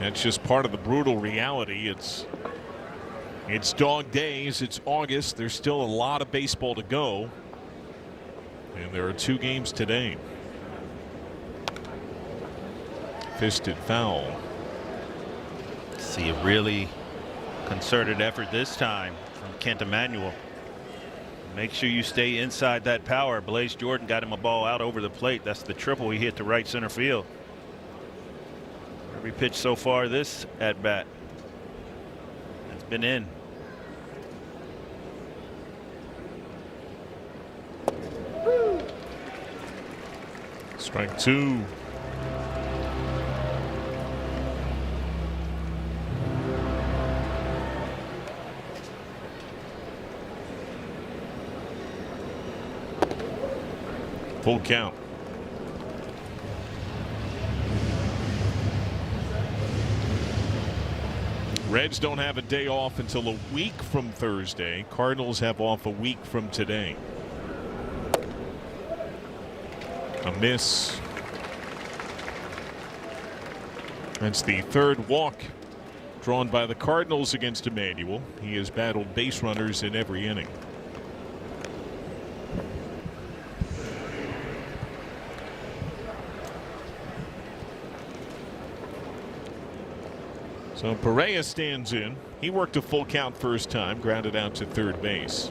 That's just part of the brutal reality. It's dog days. It's August. There's still a lot of baseball to go. And there are 2 games today. Fisted foul. See a really concerted effort this time from Kent Emanuel. Make sure you stay inside that power. Blaze Jordan got him a ball out over the plate. That's the triple he hit to right center field. Every pitch so far this at bat has been in. Strike 2. Full count. Reds don't have a day off until a week from Thursday. Cardinals have off a week from today. A miss. That's the third walk drawn by the Cardinals against Emmanuel. He has battled base runners in every inning. So Perea stands in. He worked a full count first time, grounded out to third base.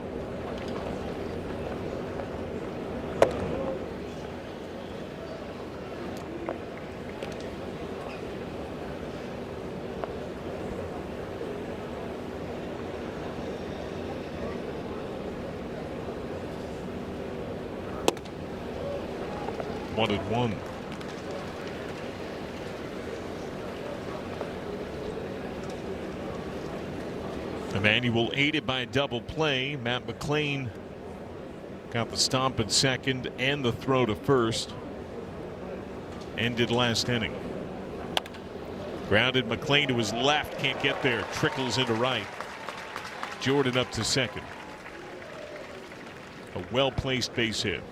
One and one. Emmanuel aided by a double play. Matt McLean got the stomp at second and the throw to first. Ended last inning. Grounded McLean to his left, can't get there. Trickles into right. Jordan up to second. A well-placed base hit.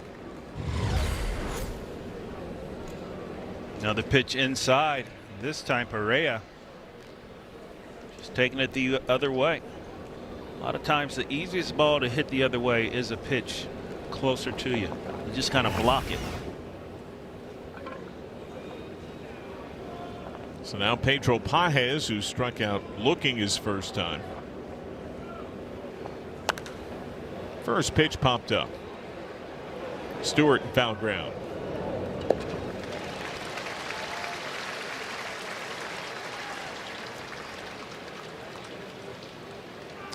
Now the pitch inside. This time Perea just taking it the other way. A lot of times the easiest ball to hit the other way is a pitch closer to you. You just kind of block it. So now Pedro Pages, who struck out looking his first time. First pitch popped up. Stewart in foul ground.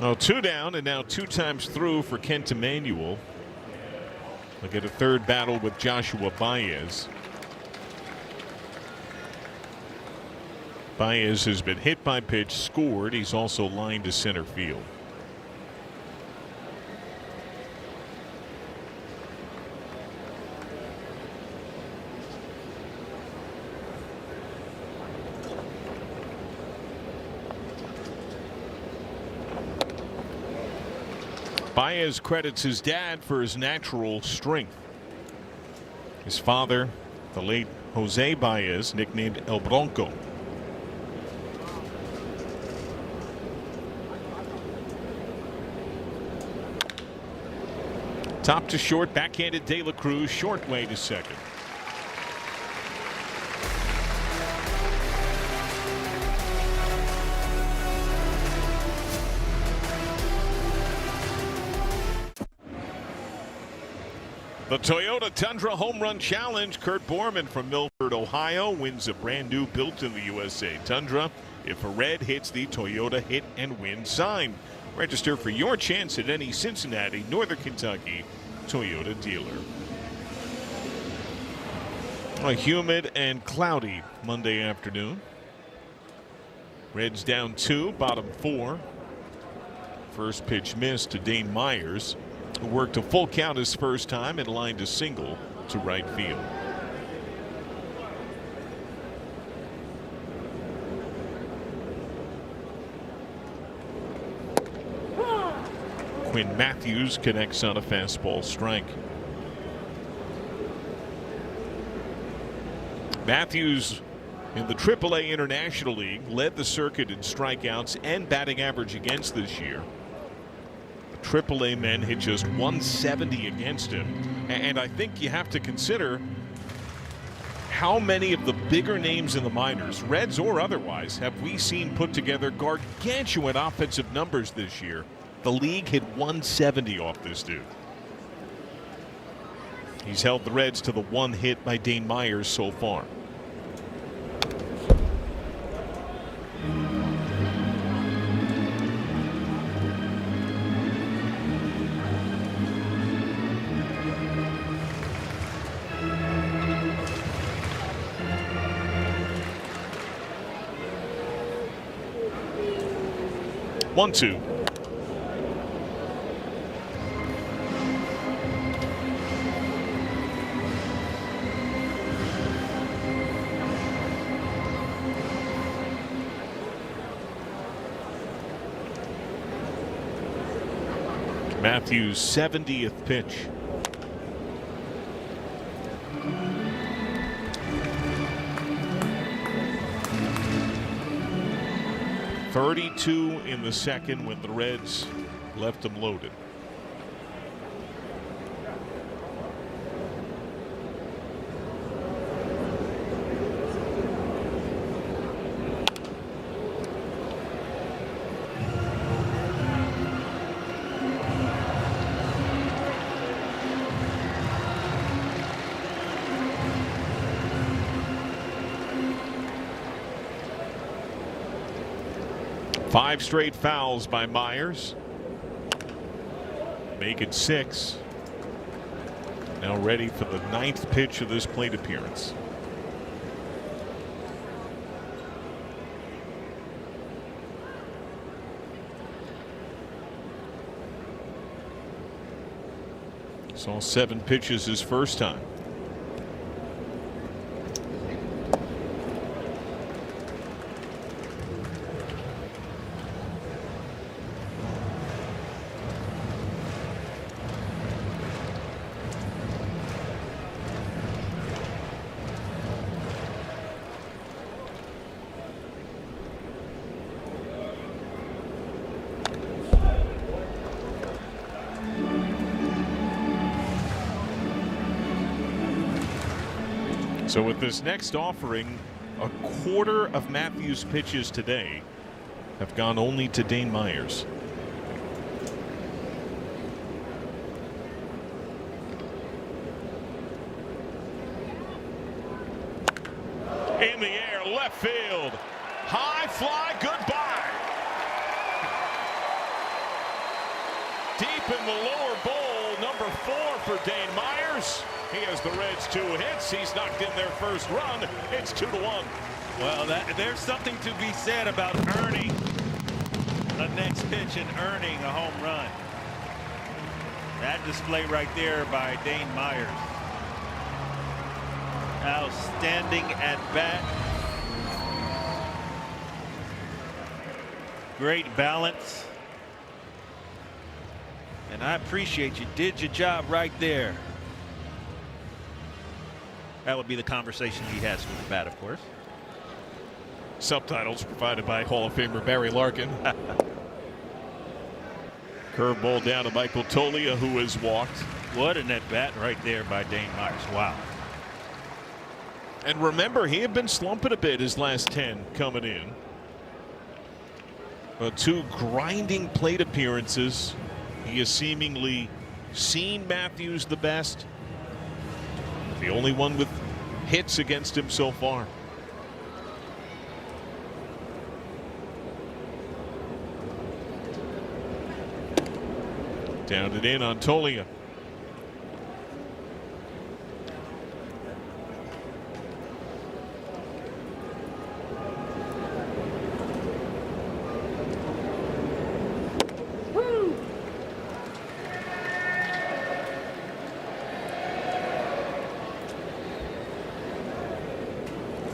Oh, two down and now two times through for Kent Emanuel. We'll get a third battle with Joshua Baez. Baez has been hit by pitch, scored. He's also lined to center field. Baez credits his dad for his natural strength. His father, the late Jose Baez, nicknamed El Bronco. Top to short, backhanded De La Cruz, short way to second. The Toyota Tundra Home Run Challenge. Kurt Borman from Milford, Ohio wins a brand new built in the USA Tundra if a Red hits the Toyota Hit and Win sign. Register for your chance at any Cincinnati, Northern Kentucky Toyota dealer. A humid and cloudy Monday afternoon. Reds down 2, bottom 4. First pitch missed to Dane Myers, who worked a full count his first time and lined a single to right field. Quinn Matthews connects on a fastball strike. Matthews in the AAA International League led the circuit in strikeouts and batting average against this year. AAA men hit just 170 against him, and I think you have to consider how many of the bigger names in the minors, Reds or otherwise, have we seen put together gargantuan offensive numbers this year. The league hit 170 off this dude. He's held the Reds to the one hit by Dane Myers so far. One, two. Matthews' 70th pitch. .32 in the second when the Reds left him loaded. Five straight fouls by Myers. Make it 6. Now ready for the 9th pitch of this plate appearance. Saw 7 pitches his first time. So with this next offering, a quarter of Matthews' pitches today have gone only to Dane Myers. In the air, left field. High fly, goodbye. Deep in the lower bowl, number 4 for Dane Myers. He has the Reds 2 hits. He's knocked in their first run. It's 2-1. Well, there's something to be said about earning the next pitch and earning a home run. That display right there by Dane Myers. Outstanding at bat. Great balance. And I appreciate you did your job right there. That would be the conversation he has with the bat, of course. Subtitles provided by Hall of Famer Barry Larkin. Curveball down to Michael Toglia, who has walked. What an at bat right there by Dane Myers. Wow. And remember, he had been slumping a bit his last 10 coming in. But 2 grinding plate appearances. He has seemingly seen Matthews the best. The only one with hits against him so far. Down and in on Toglia.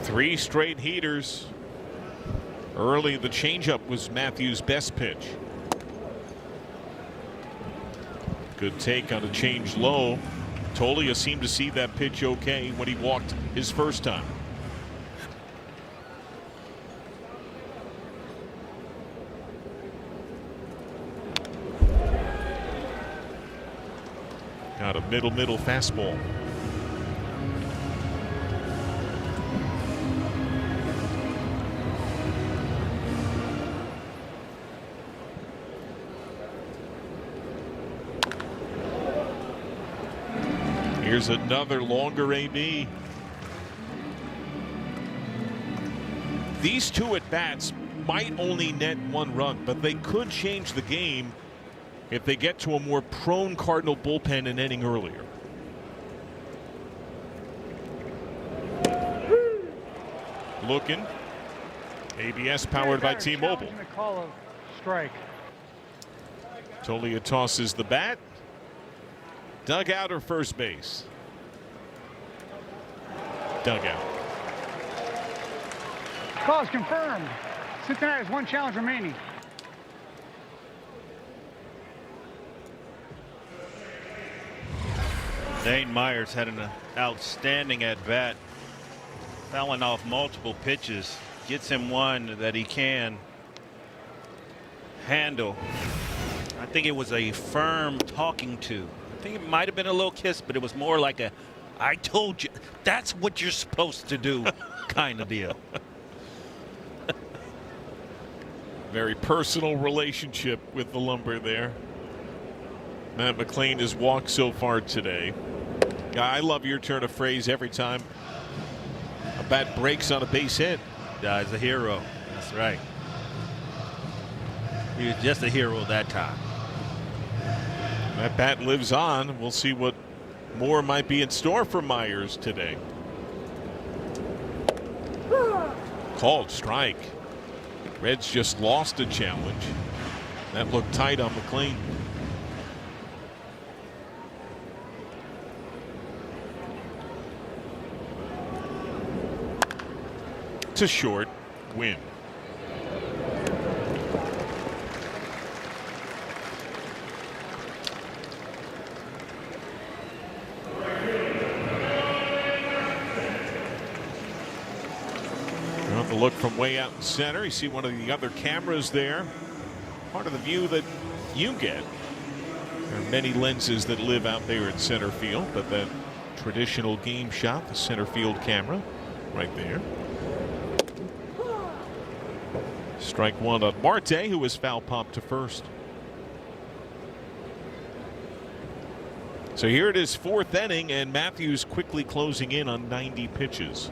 Three straight heaters. Early, the changeup was Matthews' best pitch. Good take on a change low. Toglia seemed to see that pitch okay when he walked his first time. Got a middle fastball. Here's another longer AB. These 2 at bats might only net 1 run, but they could change the game if they get to a more prone Cardinal bullpen an inning earlier. Looking. ABS powered by T-Mobile. Call of strike. Toglia tosses the bat. Dugout or first base? Dugout. Call is confirmed. Cincinnati has 1 challenge remaining. Dane Myers had an outstanding at bat, fouling off multiple pitches, gets him one that he can handle. I think it was a firm talking to. I think it might have been a little kiss, but it was more like a "I told you, that's what you're supposed to do" kind of deal. Very personal relationship with the lumber there. Matt McLain has walked so far today. I love your turn of phrase every time a bat breaks on a base hit. Guy's a hero. That's right. He was just a hero that time. That bat lives on. We'll see what more might be in store for Myers today. Called strike. Reds just lost a challenge. That looked tight on McLain. To short, win. The look from way out in center. You see one of the other cameras there. Part of the view that you get. There are many lenses that live out there in center field, but that traditional game shot, the center field camera, right there. Strike one on Marte, who was foul popped to first. So here it is, fourth inning, and Matthews quickly closing in on 90 pitches.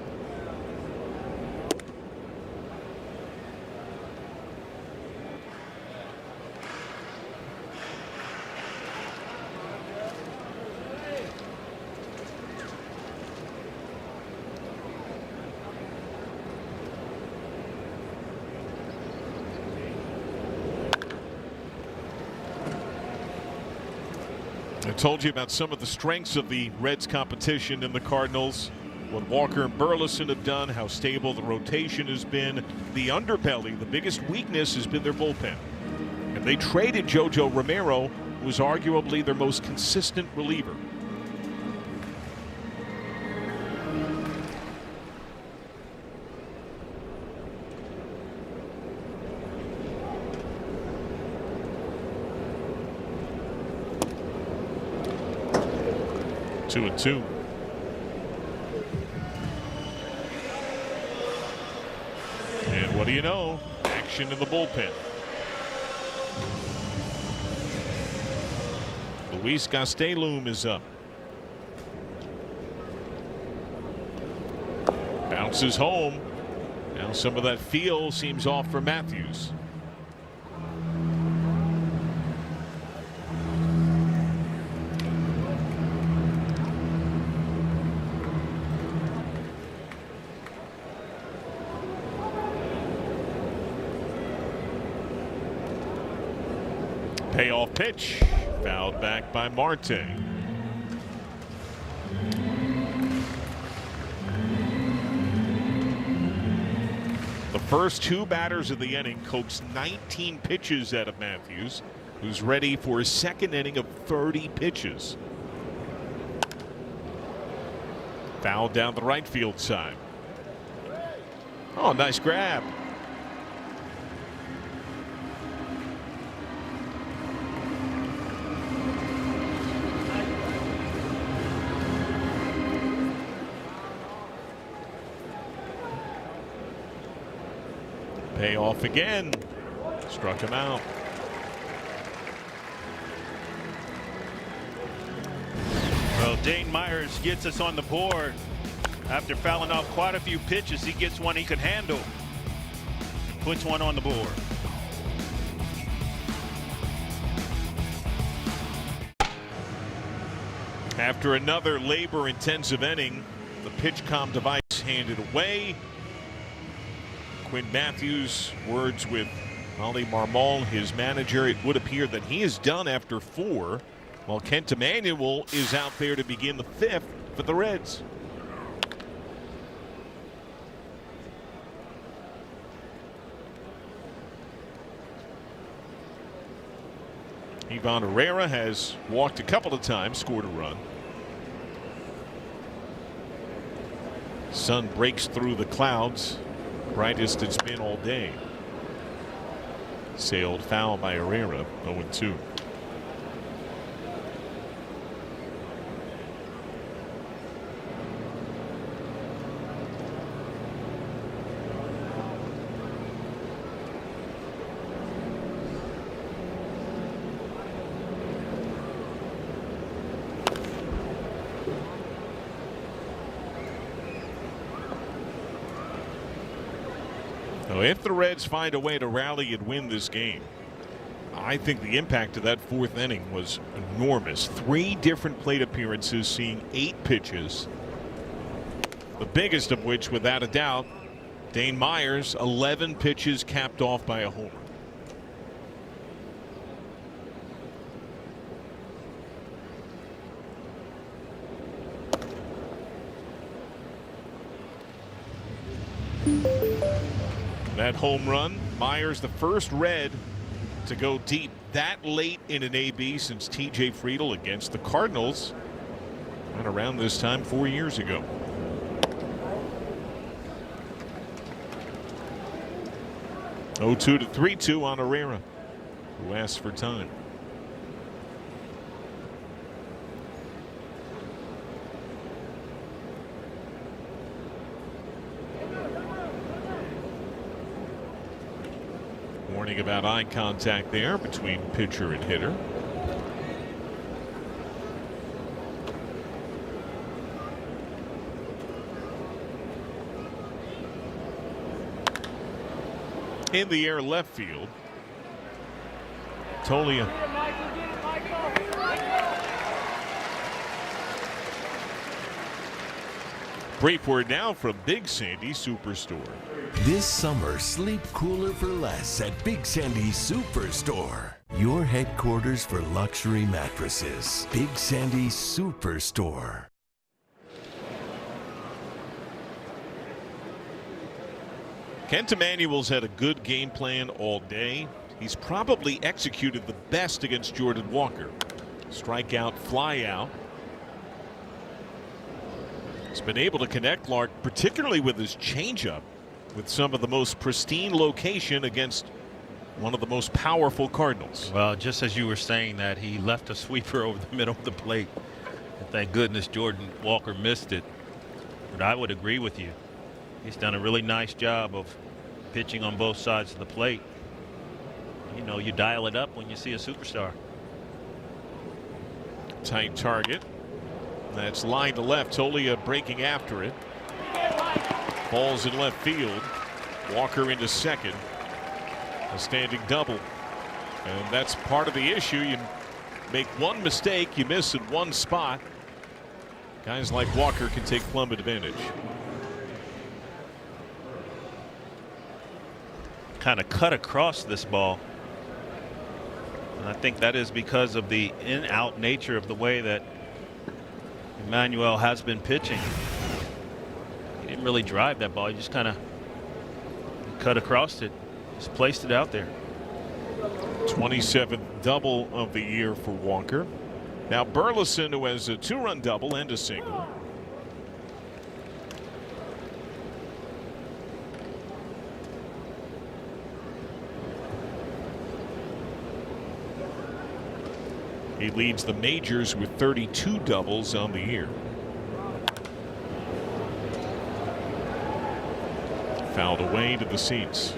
I told you about some of the strengths of the Reds competition in the Cardinals. What Walker and Burleson have done, how stable the rotation has been. The underbelly, the biggest weakness has been their bullpen. And they traded JoJo Romero, who was arguably their most consistent reliever. Two and two. And what do you know? Action in the bullpen. Luis Gastelum is up. Bounces home. Now some of that feel seems off for Matthews. Payoff pitch, fouled back by Marte. The first two batters of the inning coaxed 19 pitches out of Matthews, who's ready for his second inning of 30 pitches. Fouled down the right field side. Oh, nice grab. Payoff again. Struck him out. Well, Dane Myers gets us on the board. After fouling off quite a few pitches, he gets one he could handle. Puts one on the board. After another labor-intensive inning, the PitchCom device handed away. Quinn Matthews, words with Ollie Marmol, his manager. It would appear that he is done after 4, while Kent Emanuel is out there to begin the 5th for the Reds. Ivan Herrera has walked a couple of times, scored a run. Sun breaks through the clouds. Brightest it's been all day. Sailed foul by Herrera. 0-2. If the Reds find a way to rally and win this game, I think the impact of that fourth inning was enormous. 3 different plate appearances, seeing 8 pitches. The biggest of which, without a doubt, Dane Myers, 11 pitches capped off by a homer. That home run, Myers the first Red to go deep that late in an AB since T.J. Friedel against the Cardinals right around this time 4 years ago. Oh, 2 to 3-2 on Herrera, who asked for time. Warning about eye contact there between pitcher and hitter. In the air left field. Tolia. Brief word now from Big Sandy Superstore. This summer, sleep cooler for less at Big Sandy Superstore. Your headquarters for luxury mattresses. Big Sandy Superstore. Kent Emanuel's had a good game plan all day. He's probably executed the best against Jordan Walker. Strikeout, fly out. He's been able to connect, Lark, particularly with his changeup, with some of the most pristine location against one of the most powerful Cardinals. Well, just as you were saying that, he left a sweeper over the middle of the plate. And thank goodness Jordan Walker missed it. But I would agree with you. He's done a really nice job of pitching on both sides of the plate. You know, you dial it up when you see a superstar. Tight target. That's line to left. Tolia breaking after it. Falls in left field. Walker into second. A standing double. And that's part of the issue. You make one mistake, you miss in one spot. Guys like Walker can take plumb advantage. Kind of cut across this ball. And I think that is because of the in-out nature of the way that Emmanuel has been pitching. He didn't really drive that ball. He just kind of cut across it. Just placed it out there. 27th double of the year for Walker. Now Burleson, who has a 2-run double and a single. He leads the majors with 32 doubles on the year. Fouled away to the seats.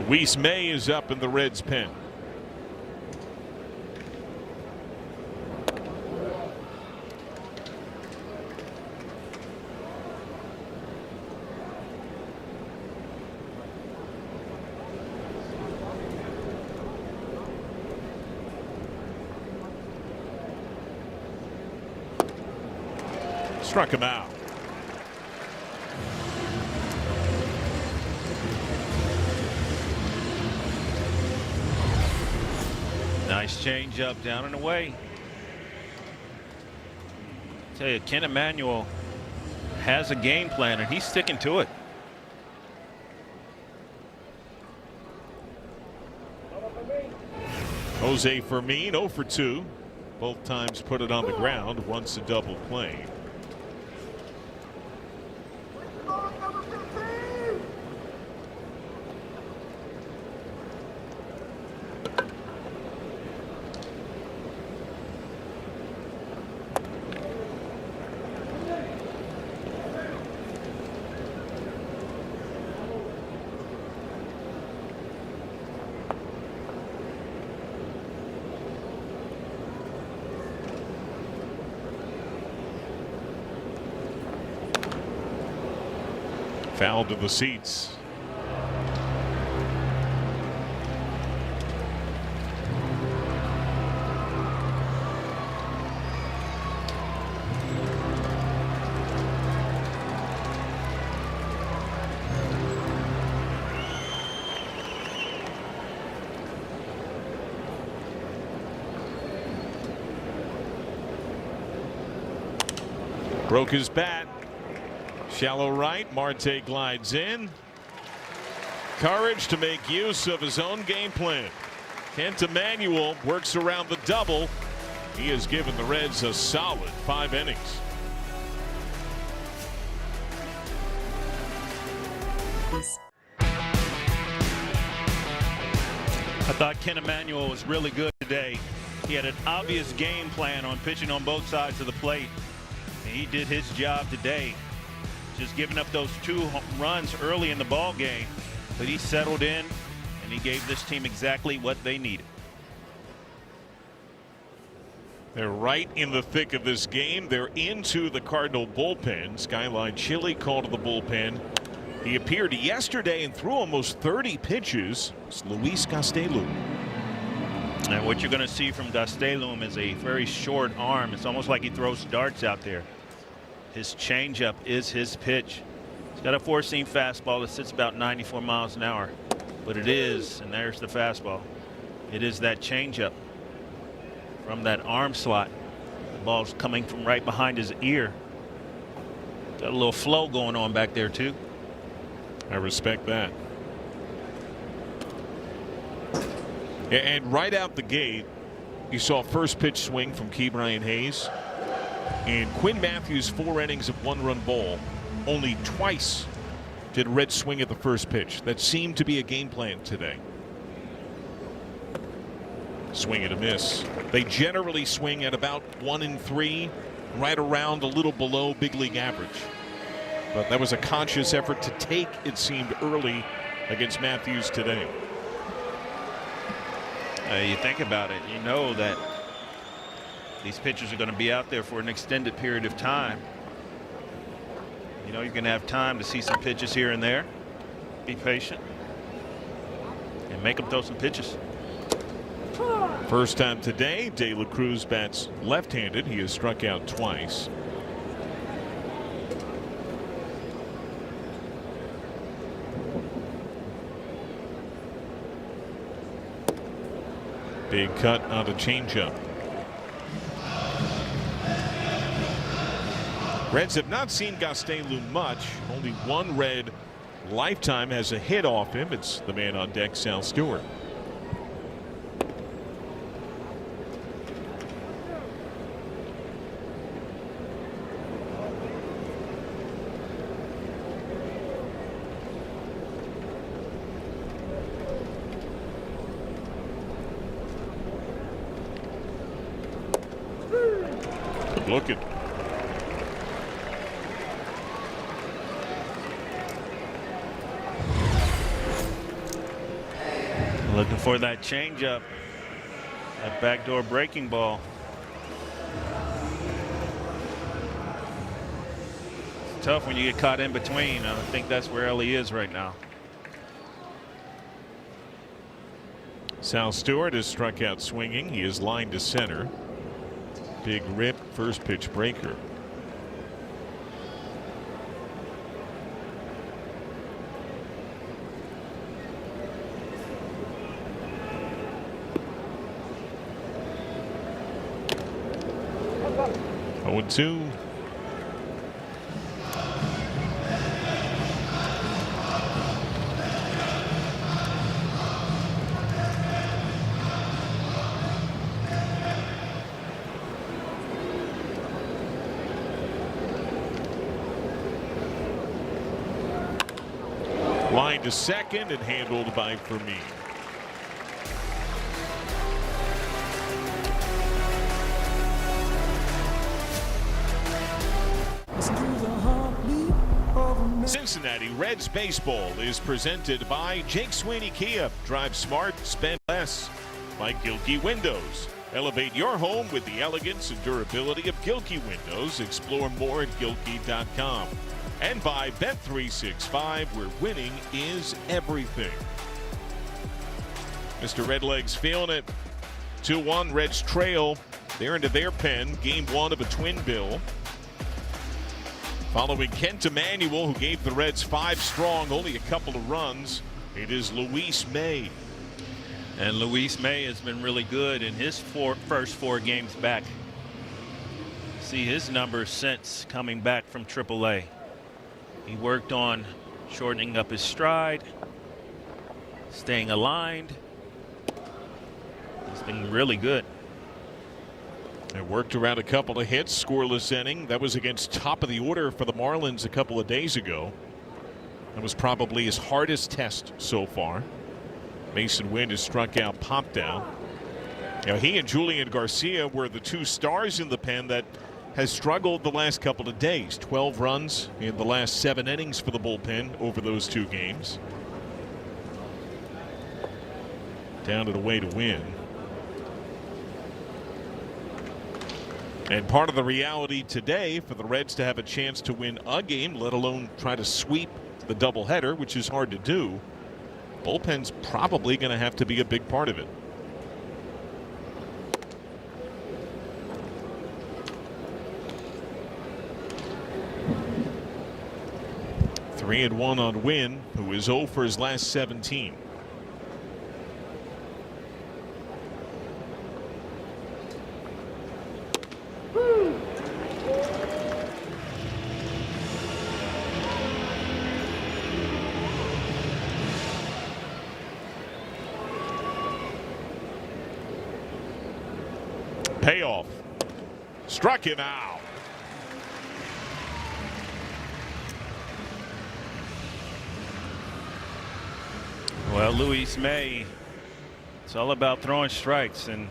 Luis May is up in the Reds pen. Struck him out. Nice Nice change up, down and away. tell you, Ken Emanuel has a game plan, and he's sticking to it. Jose Fermin 0 for 2. Both times put it on the ground. Once a double play. Foul to the seats. Broke his bat. Shallow right. Marte glides in. Courage to make use of his own game plan. Kent Emanuel works around the double. He has given the Reds a solid 5 innings. I thought Ken Emanuel was really good today. He had an obvious game plan on pitching on both sides of the plate. And he did his job today. Just giving up those 2 runs early in the ball game, but he settled in and he gave this team exactly what they needed. They're right in the thick of this game. They're into the Cardinal bullpen. Skyline Chili called to the bullpen. He appeared yesterday and threw almost 30 pitches. It's Luis Gastelum. And what you're going to see from Gastelum is a very short arm. It's almost like he throws darts out there. His changeup is his pitch. He's got a 4-seam fastball that sits about 94 miles an hour. But it is, and there's the fastball, it is that changeup from that arm slot. The ball's coming from right behind his ear. Got a little flow going on back there, too. I respect that. And right out the gate, you saw first pitch swing from Ke'Bryan Hayes. And Quinn Matthews, 4 innings of 1-run ball. Only twice did Reds swing at the first pitch. That seemed to be a game plan today. Swing and a miss. They generally swing at about 1 in 3, right around a little below big league average. But that was a conscious effort to take, it seemed, early against Matthews today. You think about it, you know that these pitchers are going to be out there for an extended period of time. You know, you're going to have time to see some pitches here and there. Be patient and make them throw some pitches. First time today, De La Cruz bats left-handed. He has struck out twice. Big cut on a changeup. Reds have not seen Gastelum much. Only 1 Red lifetime has a hit off him. It's the man on deck, Sal Stewart. Good looking. Looking for that changeup, that backdoor breaking ball. It's tough when you get caught in between. I think that's where Ellie is right now. Sal Stewart has struck out swinging. He is lined to center. Big rip, first pitch breaker. Oh, 2. Line to second and handled by Fermin. Cincinnati Reds baseball is presented by Jake Sweeney Kia. Drive smart, spend less. By Gilkey Windows. Elevate your home with the elegance and durability of Gilkey Windows. Explore more at Gilkey.com. And by Bet365, where winning is everything. Mr. Redlegs feeling it. 2-1 Reds trail. They're into their pen. Game 1 of a twin bill. Following Kent Emanuel, who gave the Reds 5 strong, only a couple of runs, it is Luis May. And Luis May has been really good in his first 4 games back. See his numbers since coming back from AAA. He worked on shortening up his stride, staying aligned. He's been really good. It worked around a couple of hits, scoreless inning. That was against top of the order for the Marlins a couple of days ago. That was probably his hardest test so far. Mason Wynn has struck out, popped down. Now he and Julian Garcia were the 2 stars in the pen that has struggled the last couple of days. 12 runs in the last 7 innings for the bullpen over those 2 games. Down and away to win. And part of the reality today for the Reds to have a chance to win a game, let alone try to sweep the doubleheader, which is hard to do, bullpen's probably going to have to be a big part of it. Three and 1 on Wynn, who is 0 for his last 17. Payoff. Struck him out. Well, Luis May, it's all about throwing strikes, and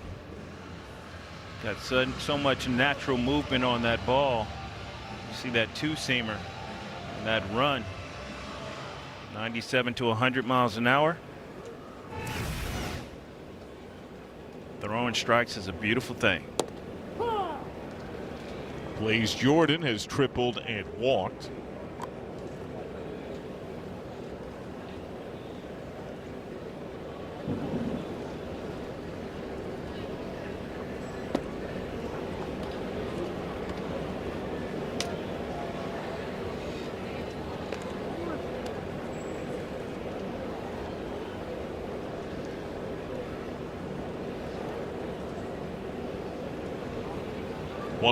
got so much natural movement on that ball. You see that 2-seamer and that run, 97 to 100 miles an hour. Throwing strikes is a beautiful thing. Blaze Jordan has tripled and walked.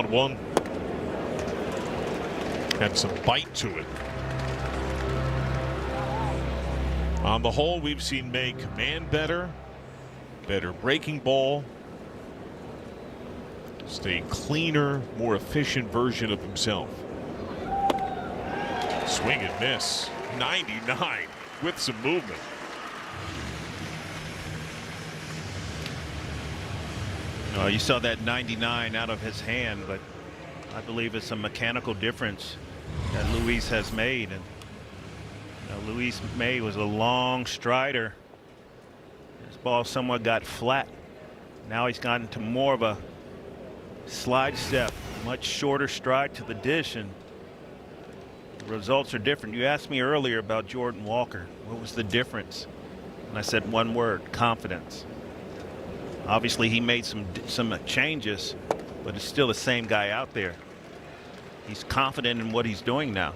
One. Had some bite to it. On the whole, we've seen May command better breaking ball, just a cleaner, more efficient version of himself. Swing and miss. 99 with some movement. You saw that 99 out of his hand, but I believe it's a mechanical difference that Luis has made. And Luis May was a long strider. His ball somewhat got flat. Now he's gotten to more of a slide step, much shorter stride to the dish, and the results are different. You asked me earlier about Jordan Walker. What was the difference? And I said one word: confidence. Obviously, he made some changes, but it's still the same guy out there. He's confident in what he's doing now.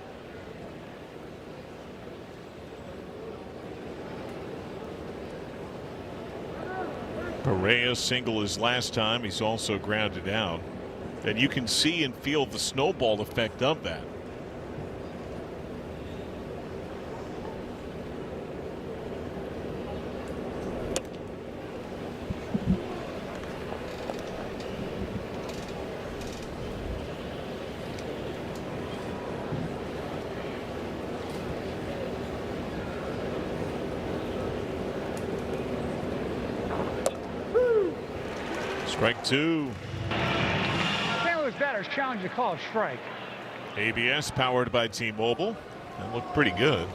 Perea single his last time. He's also grounded out. And you can see and feel the snowball effect of that. Strike two. St. Louis batters challenge the call of strike. ABS powered by T-Mobile. That looked pretty good.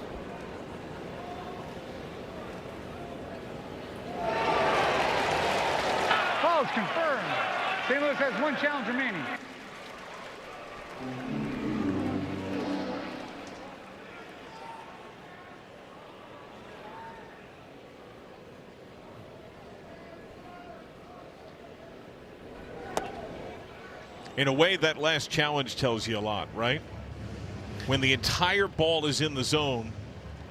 Call is confirmed. St. Louis has one challenge remaining. In a way, that last challenge tells you a lot, right? When the entire ball is in the zone,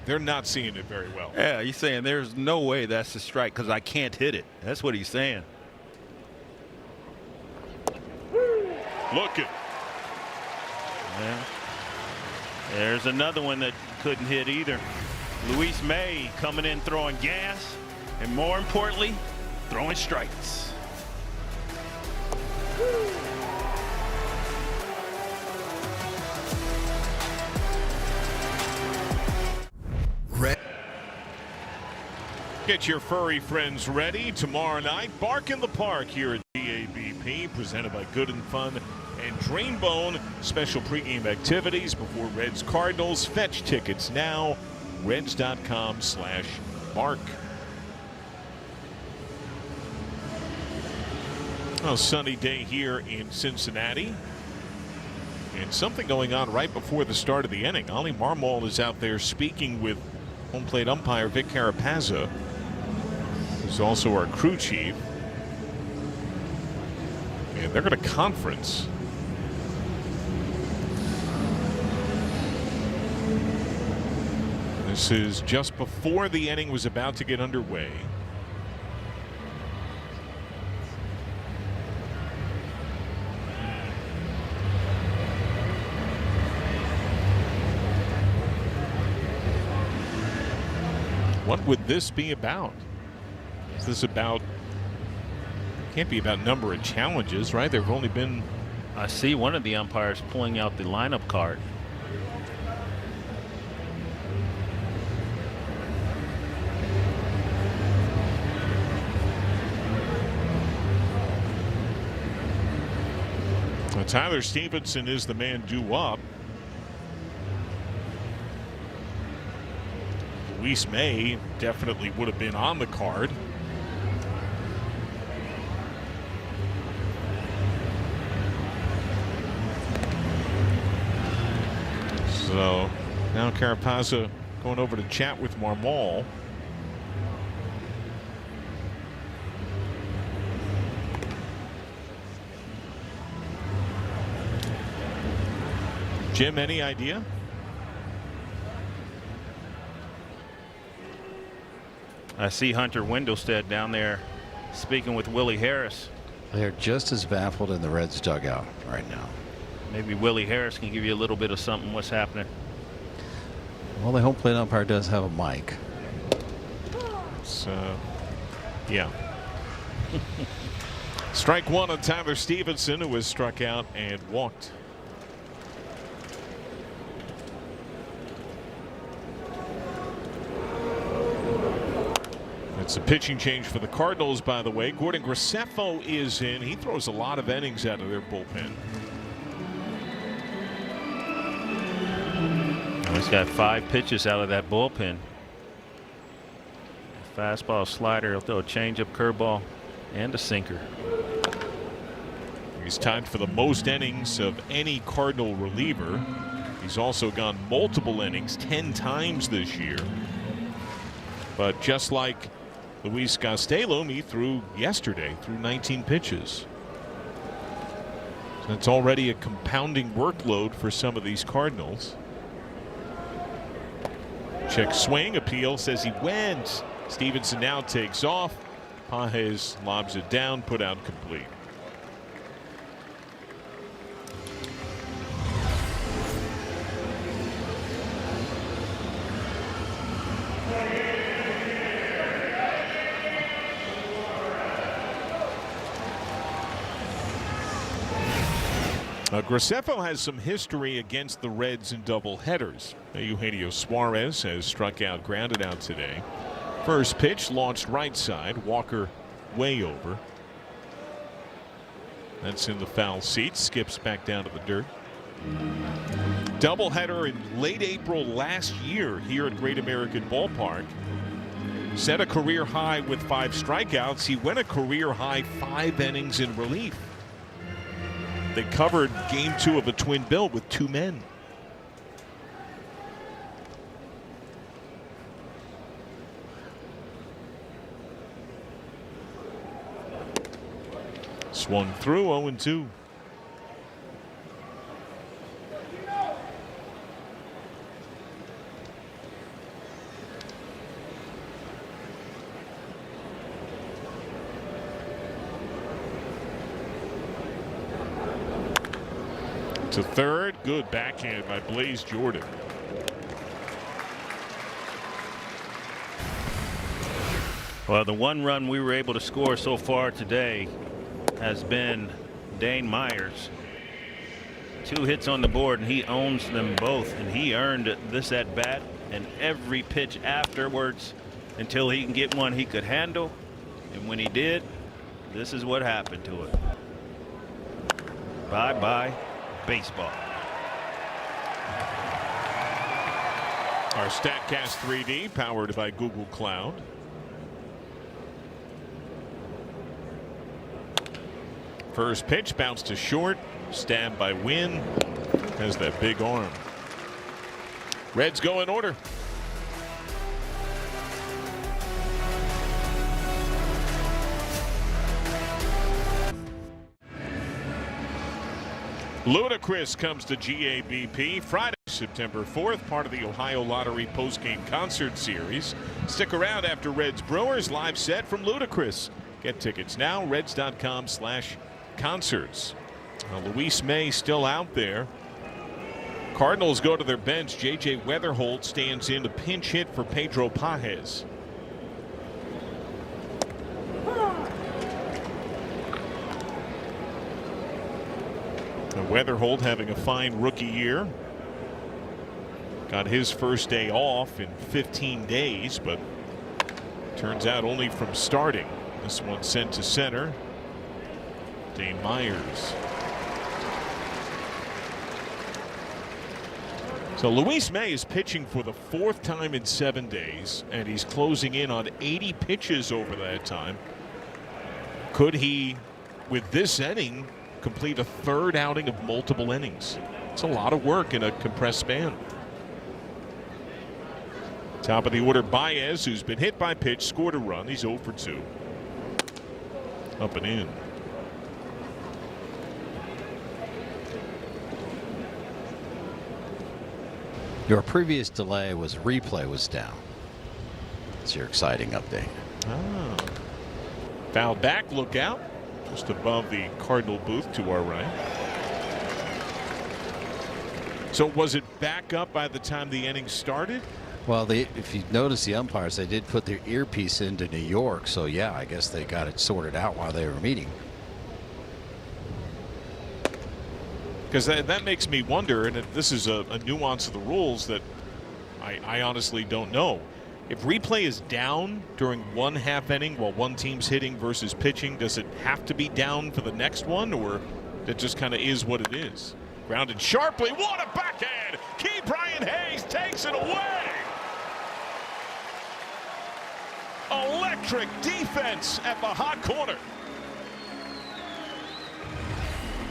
they're not seeing it very well. Yeah, he's saying there's no way that's a strike because I can't hit it. That's what he's saying. Look at. Yeah. There's another one that couldn't hit either. Luis May coming in throwing gas, and more importantly, throwing strikes. Get your furry friends ready tomorrow night. Bark in the Park here at GABP, presented by Good and Fun and Dreambone. Special pregame activities before Reds Cardinals. Fetch tickets now. Reds.com/bark. A sunny day here in Cincinnati. And something going on right before the start of the inning. Oli Marmol is out there speaking with home plate umpire Vic Carapazza, who's also our crew chief. And they're going to conference. This is just before the inning was about to get underway. What would this be about? Is this about? Can't be about number of challenges, right? There have only been. I see one of the umpires pulling out the lineup card. Well, Tyler Stevenson is the man due up. Luis May definitely would have been on the card. So now Carapazza going over to chat with Marmol. Jim, any idea? I see Hunter Wendelstedt down there speaking with Willie Harris. They're just as baffled in the Reds dugout right now. Maybe Willie Harris can give you a little bit of something. What's happening? Well, the home plate umpire does have a mic. So, yeah. Strike one on Tyler Stevenson, who was struck out and walked. It's a pitching change for the Cardinals, by the way. Gordon Graceffo is in. He throws a lot of innings out of their bullpen. He's got 5 pitches out of that bullpen. Fastball, slider, he'll throw a changeup, curveball, and a sinker. He's tied for the most innings of any Cardinal reliever. He's also gone multiple innings 10 times this year. But just like Luis Gastelum, he threw yesterday, threw 19 pitches. So it's already a compounding workload for some of these Cardinals. Check swing, appeal, says he went. Stevenson now takes off. Pages lobs it down, put out complete. Graceffo has some history against the Reds in doubleheaders. Eugenio Suarez has struck out, grounded out today. First pitch launched right side. Walker way over. That's in the foul seat. Skips back down to the dirt. Doubleheader in late April last year here at Great American Ballpark. Set a career high with 5 strikeouts. He went a career high 5 innings in relief. They covered game 2 of a twin bill with 2 men. Swung through, 0-2. To third, good backhand by Blaze Jordan. Well, the one run we were able to score so far today has been Dane Myers. 2 hits on the board, and he owns them both, and he earned this at bat and every pitch afterwards until he can get one he could handle. And when he did, this is what happened to it. Bye-bye baseball. Our StatCast 3D powered by Google Cloud. First pitch bounced to short. Stabbed by Wynn. Has that big arm. Reds go in order. Ludacris comes to GABP Friday, September 4th, part of the Ohio Lottery postgame concert series. Stick around after Reds Brewers live set from Ludacris. Get tickets now, reds.com/concerts. Luis May still out there. Cardinals go to their bench. J.J. Weatherholt stands in to pinch hit for Pedro Pajes. Weatherholt having a fine rookie year. Got his first day off in 15 days, but turns out only from starting. This one sent to center. Dane Myers. So Luis May is pitching for the 4th time in 7 days, and he's closing in on 80 pitches over that time. Could he, with this inning, complete a 3rd outing of multiple innings? It's a lot of work in a compressed span. Top of the order, Baez, who's been hit by pitch, scored a run. He's 0 for 2. Up and in. Your previous delay was replay was down. It's your exciting update. Foul back, look out. Just above the Cardinal booth to our right. So was it back up by the time the inning started? Well, if you notice the umpires, they did put their earpiece into New York. So, yeah, I guess they got it sorted out while they were meeting. Because that makes me wonder, and this is a nuance of the rules that I honestly don't know. If replay is down during one half inning while one team's hitting versus pitching, does it have to be down for the next one, or it just kind of is what it is? Grounded sharply. What a backhand! Key Brian Hayes takes it away. Electric defense at the hot corner.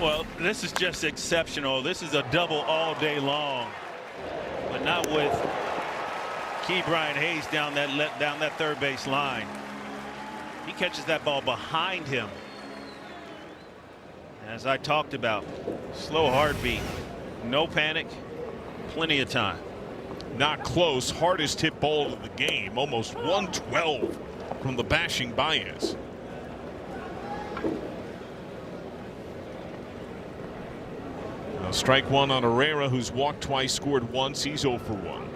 Well, this is just exceptional. This is a double all day long, but not with Key Brian Hayes down that third base line. He catches that ball behind him. As I talked about, slow heartbeat, no panic, plenty of time. Not close. Hardest hit ball of the game. Almost 112 from the bashing Baez. Now strike one on Herrera, who's walked twice, scored once. He's 0 for 1.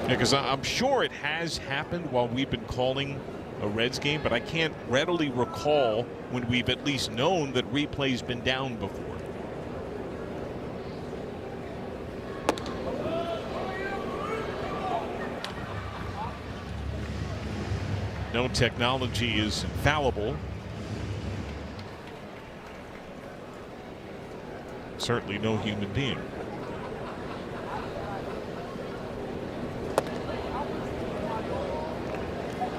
Because I'm sure it has happened while we've been calling a Reds game, but I can't readily recall when we've at least known that replay's been down before. No technology is infallible. Certainly no human being.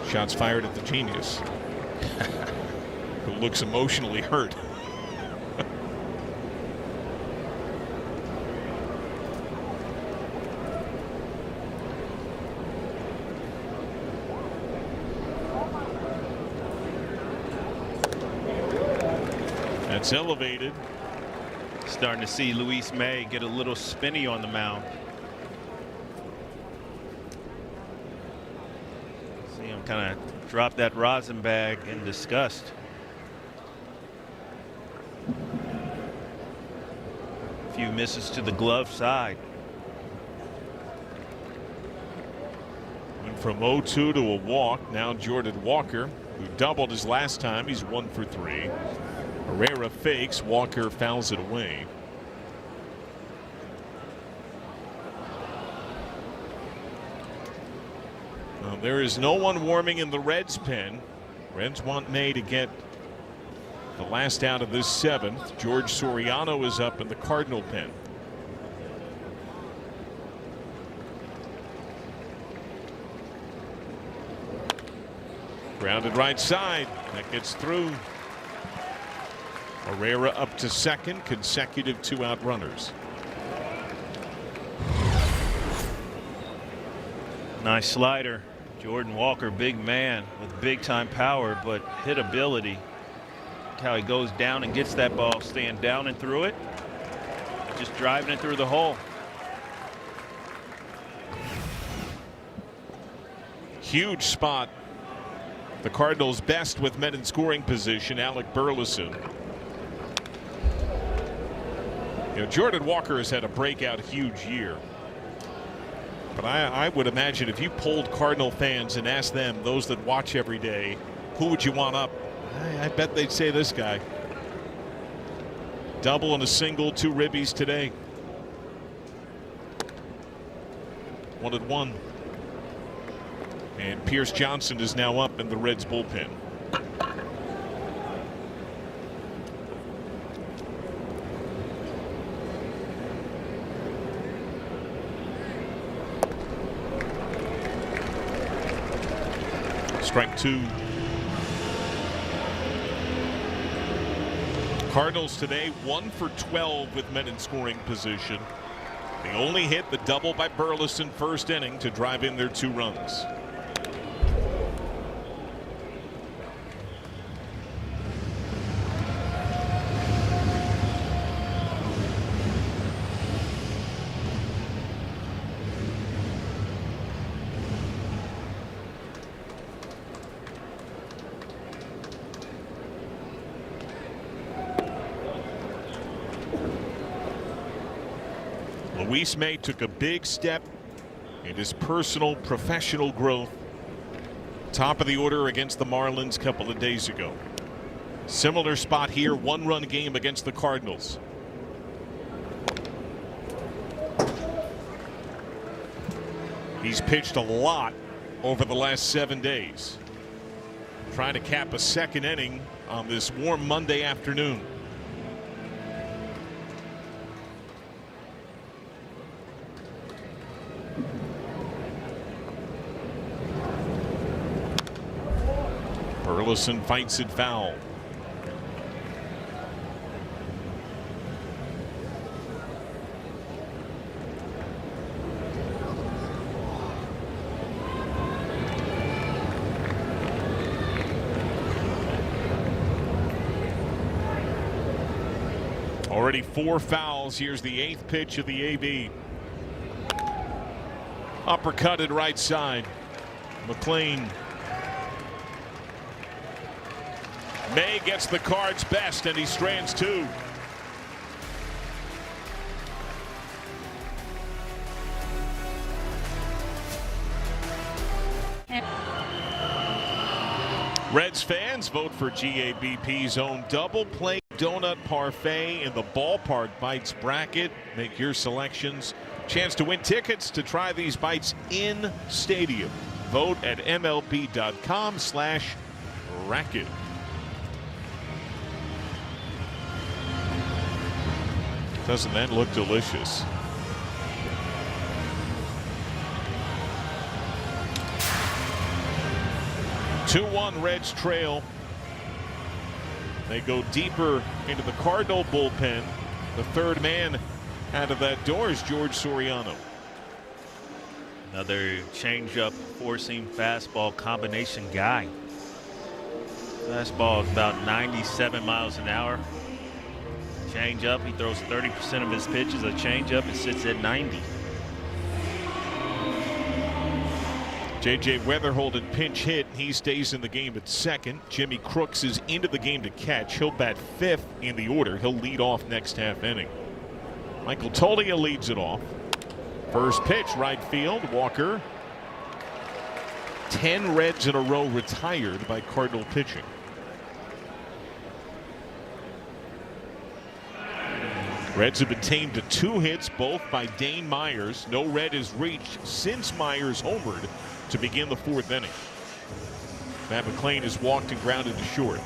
Shots fired at the genius, who looks emotionally hurt. That's elevated. Starting to see Luis May get a little spinny on the mound. See him kind of drop that rosin bag in disgust. A few misses to the glove side. Went from 0-2 to a walk. Now Jordan Walker, who doubled his last time, he's 1 for 3. Herrera fakes. Walker fouls it away. Well, there is no one warming in the Reds pen. Reds want May to get the last out of this 7th. George Soriano is up in the Cardinal pen. Grounded right side. That gets through. Herrera up to second, consecutive 2-out runners. Nice slider. Jordan Walker, big man with big time power, but hit ability. Look how he goes down and gets that ball, staying down and through it, just driving it through the hole. Huge spot. The Cardinals' best with men in scoring position, Alec Burleson. You know, Jordan Walker has had a breakout huge year. But I would imagine if you polled Cardinal fans and asked them, those that watch every day, who would you want up? I bet they'd say this guy. Double and a single, 2 ribbies today. 1-1. And Pierce Johnson is now up in the Reds bullpen. Strike 2. Cardinals today 1 for 12 with men in scoring position. They only hit the double by Burleson first inning to drive in their 2 runs. Luis May took a big step in his personal professional growth. Top of the order against the Marlins a couple of days ago. Similar spot here, 1-run game against the Cardinals. He's pitched a lot over the last 7 days. Trying to cap a 2nd inning on this warm Monday afternoon. Burleson fights it foul. Already 4 fouls. Here's the 8th pitch of the AB. Uppercutted right side. McLean. May gets the Cards' best, and he strands 2. Reds fans, vote for GABP's own double play donut parfait in the Ballpark Bites bracket. Make your selections. Chance to win tickets to try these bites in stadium. Vote at MLB.com/racket. Doesn't that look delicious? Two-1 Reds trail. They go deeper into the Cardinal bullpen. The third man out of that door is George Soriano. Another changeup, four-seam fastball combination guy. Fastball is about 97 miles an hour. Changeup, he throws 30% of his pitches. A changeup, it sits at 90. J.J. Weatherholden pinch hit. He stays in the game at second. Jimmy Crooks is into the game to catch. He'll bat fifth in the order. He'll lead off next half inning. Michael Tolia leads it off. First pitch, right field. Walker. 10 Reds in a row retired by Cardinal pitching. Reds have been tamed to 2 hits, both by Dane Myers. No Red has reached since Myers homered to begin the 4th inning. Matt McLain has walked and grounded to short.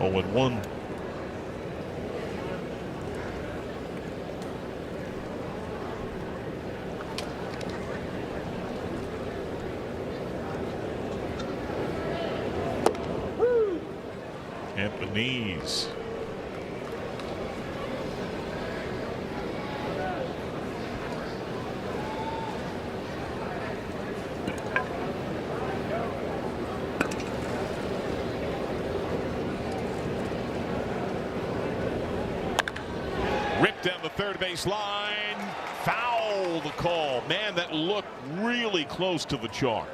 Oh, and 1. At the knees. Ripped down the third base line. Foul, the call. Man, that looked really close to the chalk.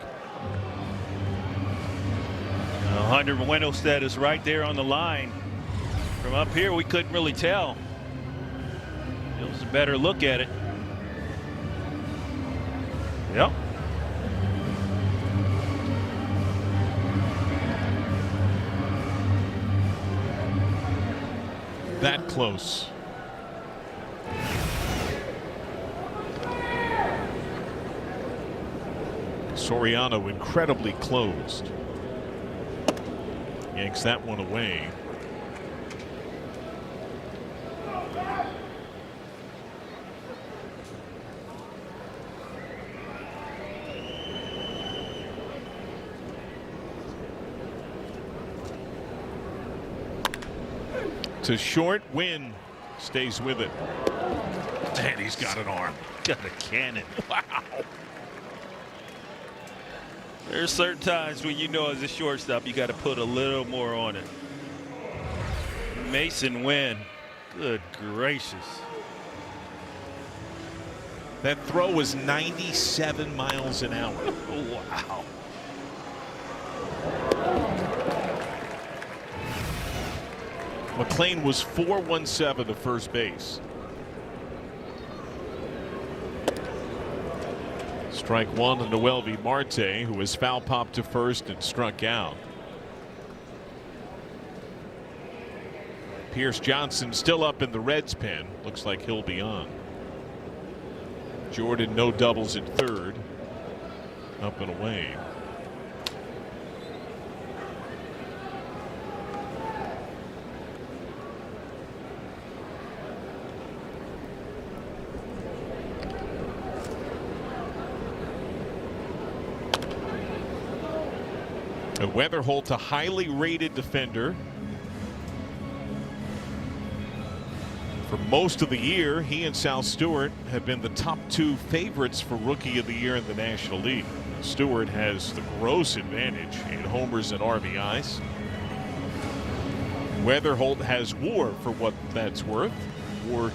Hunter Windelstead is right there on the line. From up here, we couldn't really tell. It was a better look at it. Yep. That close. Soriano incredibly closed. Yanks that one away. To short, Wynn stays with it. And he's got an arm. Got a cannon. Wow. There's certain times when you know as a shortstop you got to put a little more on it. Mason Wynn. Good gracious. That throw was 97 miles an hour. Wow. McLain was 4-1-7 to first base. Strike one to Noel V. Marte, who was foul popped to first and struck out. Pierce Johnson still up in the Reds pen. Looks like he'll be on. Jordan no doubles at third. Up and away. And Weatherholt, a highly rated defender. For most of the year, he and Sal Stewart have been the top 2 favorites for Rookie of the Year in the National League. Stewart has the gross advantage in homers and RBIs. Weatherholt has WAR for what that's worth. WAR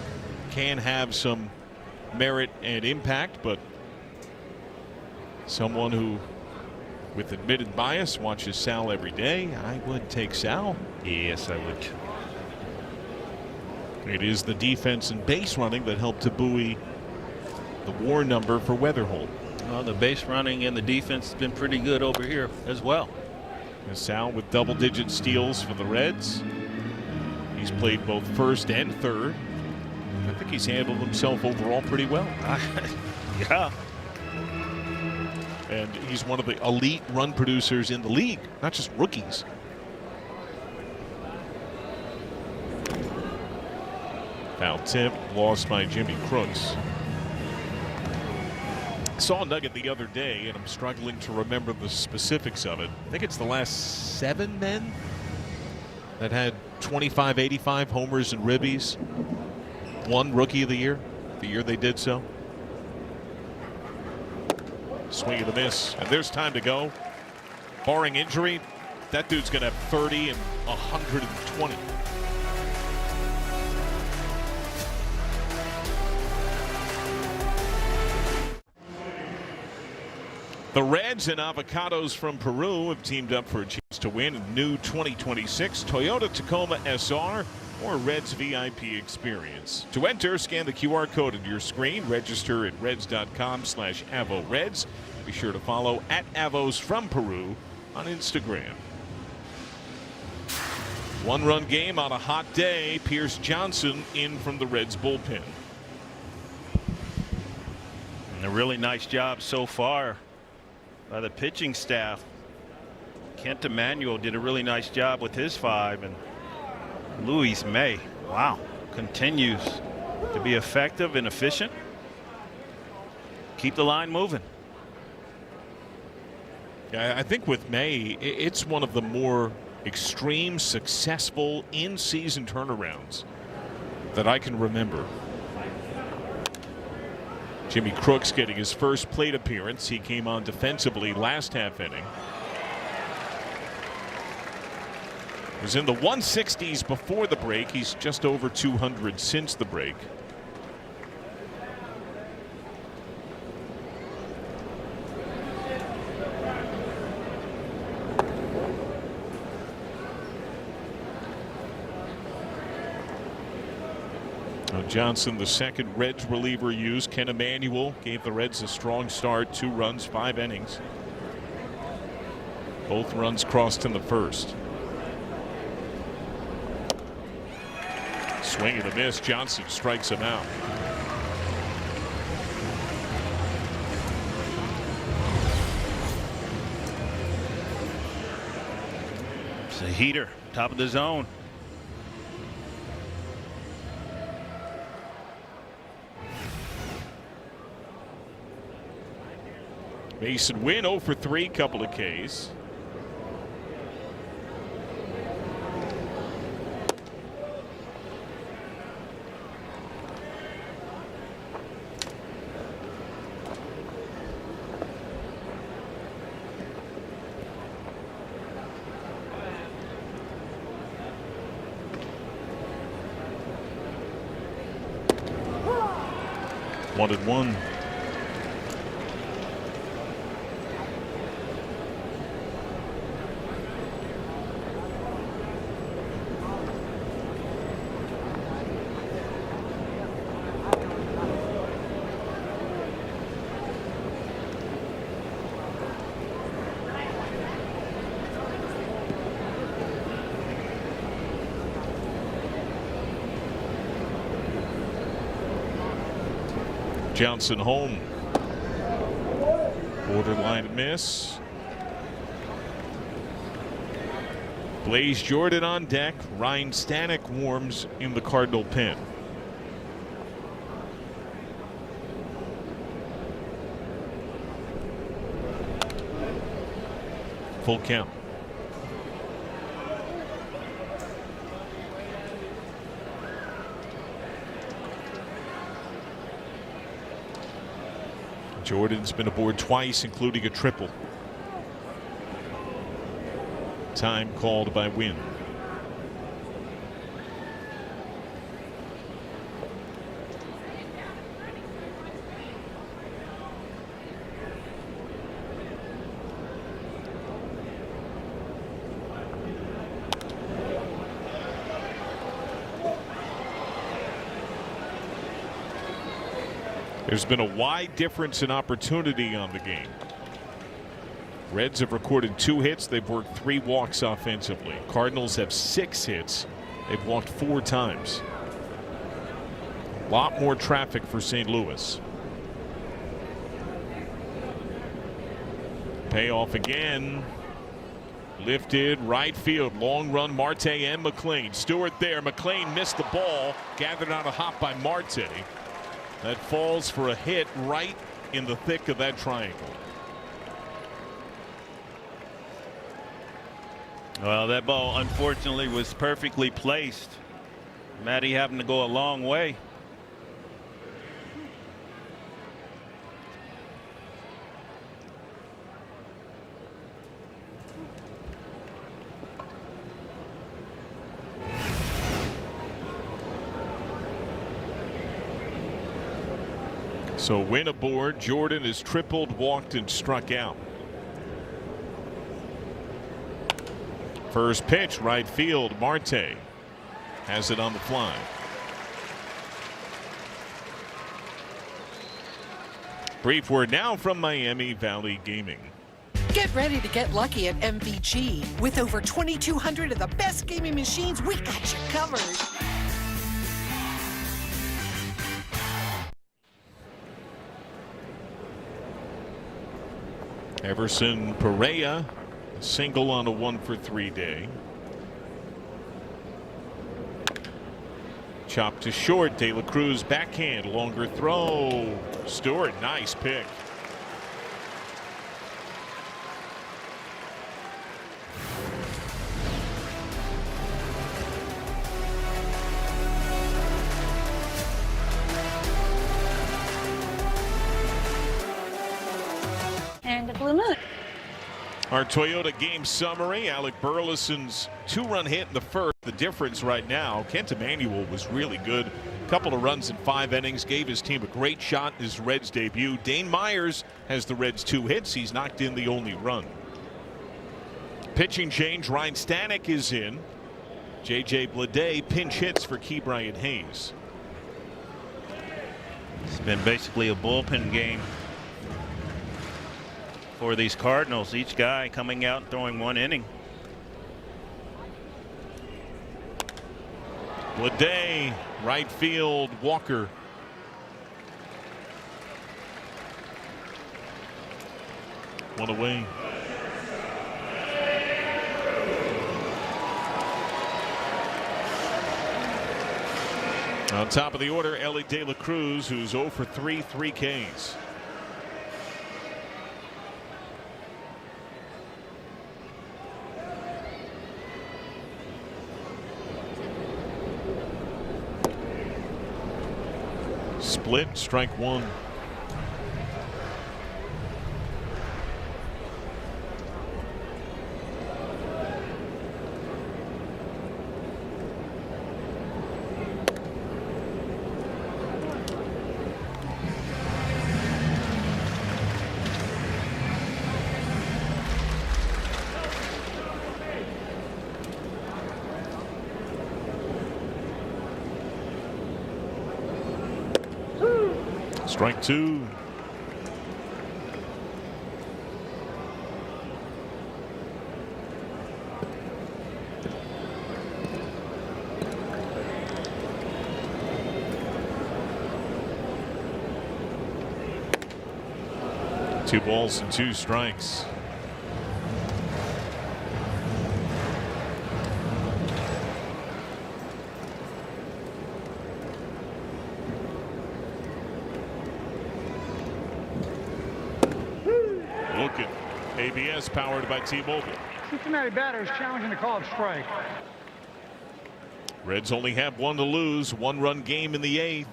can have some merit and impact, but someone who, with admitted bias, watches Sal every day, I would take Sal. Yes, I would. It is the defense and base running that helped to buoy the WAR number for Weatherholt. Well, the base running and the defense has been pretty good over here as well. And Sal with double-digit steals for the Reds. He's played both first and third. I think he's handled himself overall pretty well. Yeah. And he's one of the elite run producers in the league, not just rookies. Foul tip, lost by Jimmy Crooks. I saw a nugget the other day, and I'm struggling to remember the specifics of it. I think it's the last 7 men that had 25, 85 homers and ribbies. Won Rookie of the Year, the year they did so. Swing and a miss, and there's time to go. Barring injury, that dude's going to have 30 and 120. The Reds and Avocados from Peru have teamed up for a chance to win a new 2026 Toyota Tacoma SR or Reds VIP experience. To enter, scan the QR code on your screen, register at reds.com/AvoReds. Be sure to follow @Avos from Peru on Instagram. 1-run game on a hot day. Pierce Johnson in from the Reds bullpen. And a really nice job so far by the pitching staff. Kent Emanuel did a really nice job with his 5, and Luis May, wow, continues to be effective and efficient. Keep the line moving. Yeah, I think with May, it's one of the more extreme, successful in-season turnarounds that I can remember. Jimmy Crooks getting his first plate appearance. He came on defensively last half inning. Was in the 160s before the break. He's just over 200 since the break. Johnson, the second Reds reliever used. Ken Emanuel gave the Reds a strong start. 2 runs, 5 innings. Both runs crossed in the first. Swing and a miss. Johnson strikes him out. It's a heater, top of the zone. Mason Wynn 0 for 3, couple of Ks. One and one. Johnson home. Borderline miss. Blaze Jordan on deck. Ryan Stanek warms in the Cardinal pen. Full count. Jordan's been aboard twice, including a triple. Time called by Wynn. There's been a wide difference in opportunity on the game. Reds have recorded 2 hits. They've worked 3 walks offensively. Cardinals have 6 hits. They've walked 4 times. A lot more traffic for St. Louis. Payoff again. Lifted right field. Long run, Marte and McLean. Stewart there. McLean missed the ball. Gathered on a hop by Marte. That falls for a hit right in the thick of that triangle. Well, that ball unfortunately was perfectly placed. Matty having to go a long way. So win aboard. Jordan has tripled, walked, and struck out. First pitch, right field. Marte has it on the fly. Brief word now from Miami Valley Gaming. Get ready to get lucky at MVG. With over 2,200 of the best gaming machines, we got you covered. Everson Perea, a single on a 1-for-3 day. Chop to short. De La Cruz backhand, longer throw. Stewart, nice pick. And a blue moon. Our Toyota game summary. Alec Burleson's 2-run hit in the first. The difference right now, Kent Emanuel was really good. A couple of runs in 5 innings. Gave his team a great shot in his Reds debut. Dane Myers has the Reds 2 hits. He's knocked in the only run. Pitching change. Ryan Stanek is in. J.J. Bleday pinch hits for Key Bryant Hayes. It's been basically a bullpen game for these Cardinals. Each guy coming out and throwing 1 inning. Bleday, right field. Walker. One away. On top of the order, Ellie De La Cruz, who's 0 for 3, 3 Ks. Split, strike 1. Strike 2. Two balls and 2 strikes. ABS powered by T-Mobile. Cincinnati batters challenging the call of strike. Reds only have 1 to lose. 1-run game in the 8th.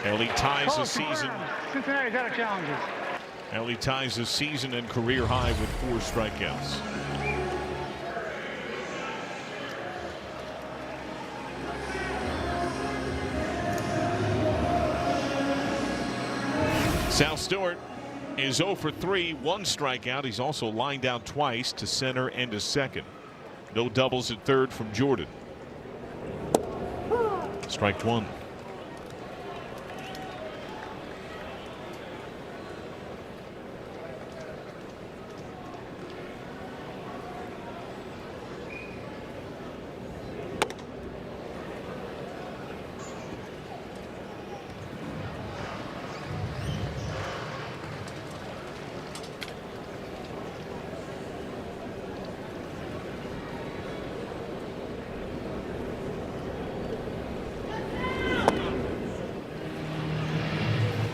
Ellie ties the season. Cincinnati's out of challenges. Ellie ties the season and career high with 4 strikeouts. Sal Stewart is 0 for 3, 1 strikeout. He's also lined out twice to center and to second. No doubles at third from Jordan. Strike one.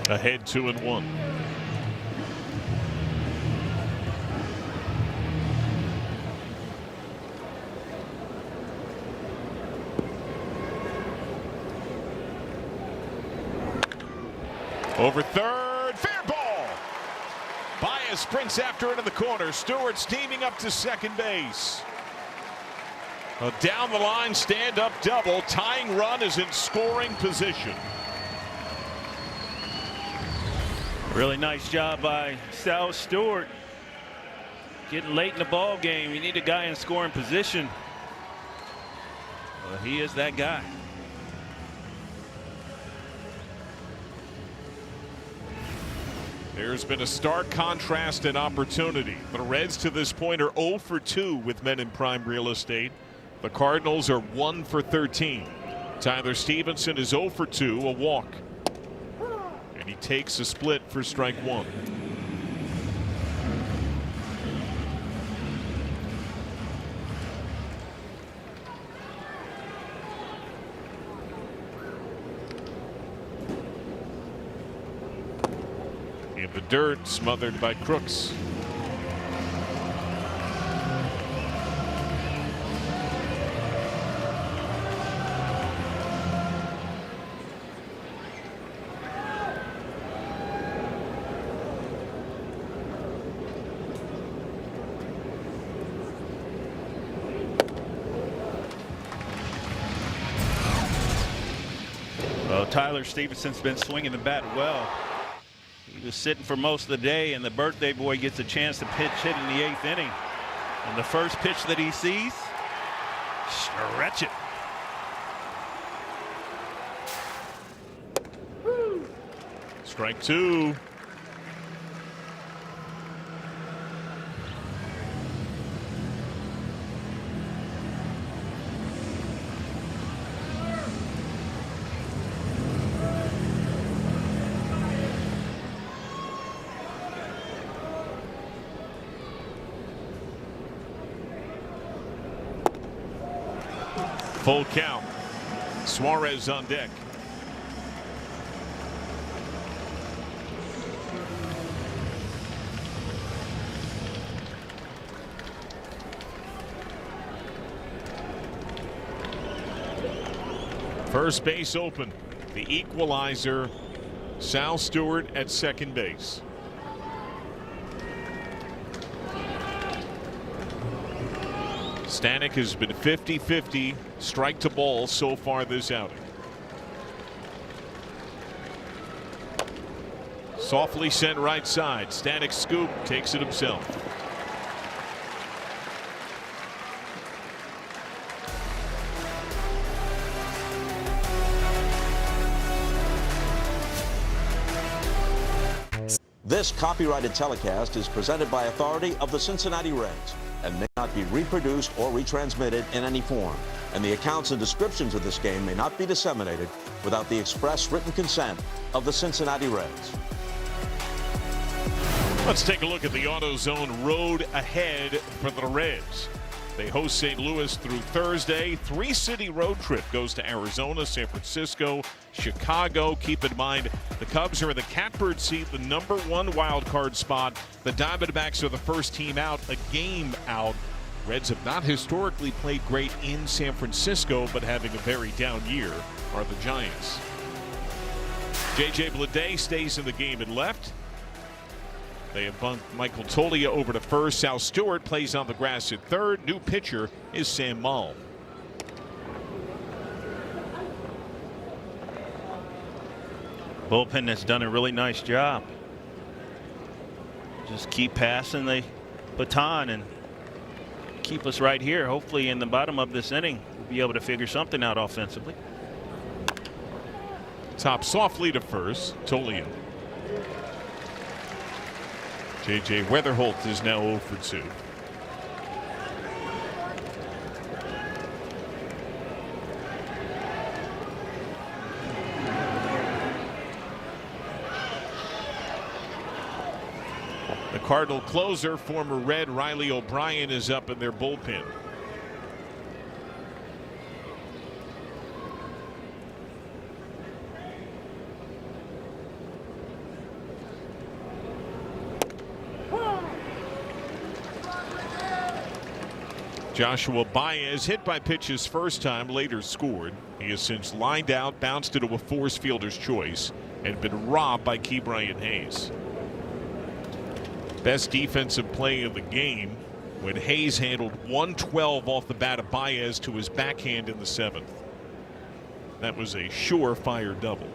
Ahead 2-1. Over third, fair ball. Baez sprints after it in the corner. Stewart steaming up to second base. A down the line stand-up double. Tying run is in scoring position. Really nice job by Sal Stewart. Getting late in the ball game. You need a guy in scoring position. Well, he is that guy. There's been a stark contrast in opportunity. The Reds to this point are 0 for 2 with men in prime real estate. The Cardinals are 1 for 13. Tyler Stevenson is 0 for 2, a walk. And he takes a split for strike one. In the dirt, smothered by Crooks. Well, Tyler Stevenson's been swinging the bat well. He was sitting for most of the day, and the birthday boy gets a chance to pitch hit in the 8th inning. And the first pitch that he sees, stretch it. Strike two. Full count. Suarez on deck. First base open. The equalizer, Sal Stewart at second base. Stanek has been 50-50 strike to ball so far this outing. Softly sent right side. Stanek scoop, takes it himself. This copyrighted telecast is presented by authority of the Cincinnati Reds and may not be reproduced or retransmitted in any form. And the accounts and descriptions of this game may not be disseminated without the express written consent of the Cincinnati Reds. Let's take a look at the AutoZone road ahead for the Reds. They host St. Louis through Thursday. 3-city road trip goes to Arizona, San Francisco, Chicago. Keep in mind, the Cubs are in the catbird seat, the #1 wild card spot. The Diamondbacks are the first team out, a game out. Reds have not historically played great in San Francisco, but having a very down year are the Giants. J.J. Bleday stays in the game in left. They have bumped Michael Toglia over to first. Sal Stewart plays on the grass at third. New pitcher is Sam Mull. Bullpen has done a really nice job. Just keep passing the baton and keep us right here. Hopefully in the bottom of this inning we'll be able to figure something out offensively. Top softly to first. Tolio. J.J. Weatherholt is now 0 for 2. The Cardinal closer, former Red Riley O'Brien, is up in their bullpen. Joshua Baez hit by pitch his first time, later scored. He has since lined out, bounced into a forced fielder's choice, and been robbed by Ke'Bryan Hayes. Best defensive play of the game when Hayes handled 112 off the bat of Baez to his backhand in the 7th. That was a surefire double.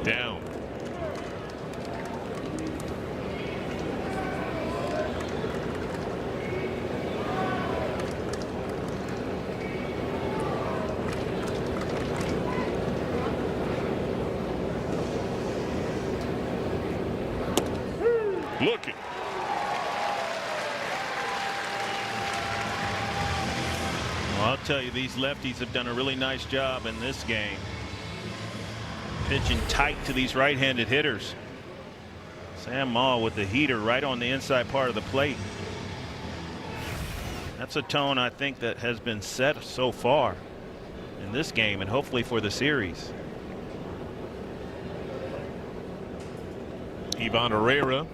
Down. Looking. Well, I'll tell you, these lefties have done a really nice job in this game, pitching tight to these right-handed hitters. Sam Maul with the heater right on the inside part of the plate. That's a tone I think that has been set so far in this game and hopefully for the series. Ivan Herrera,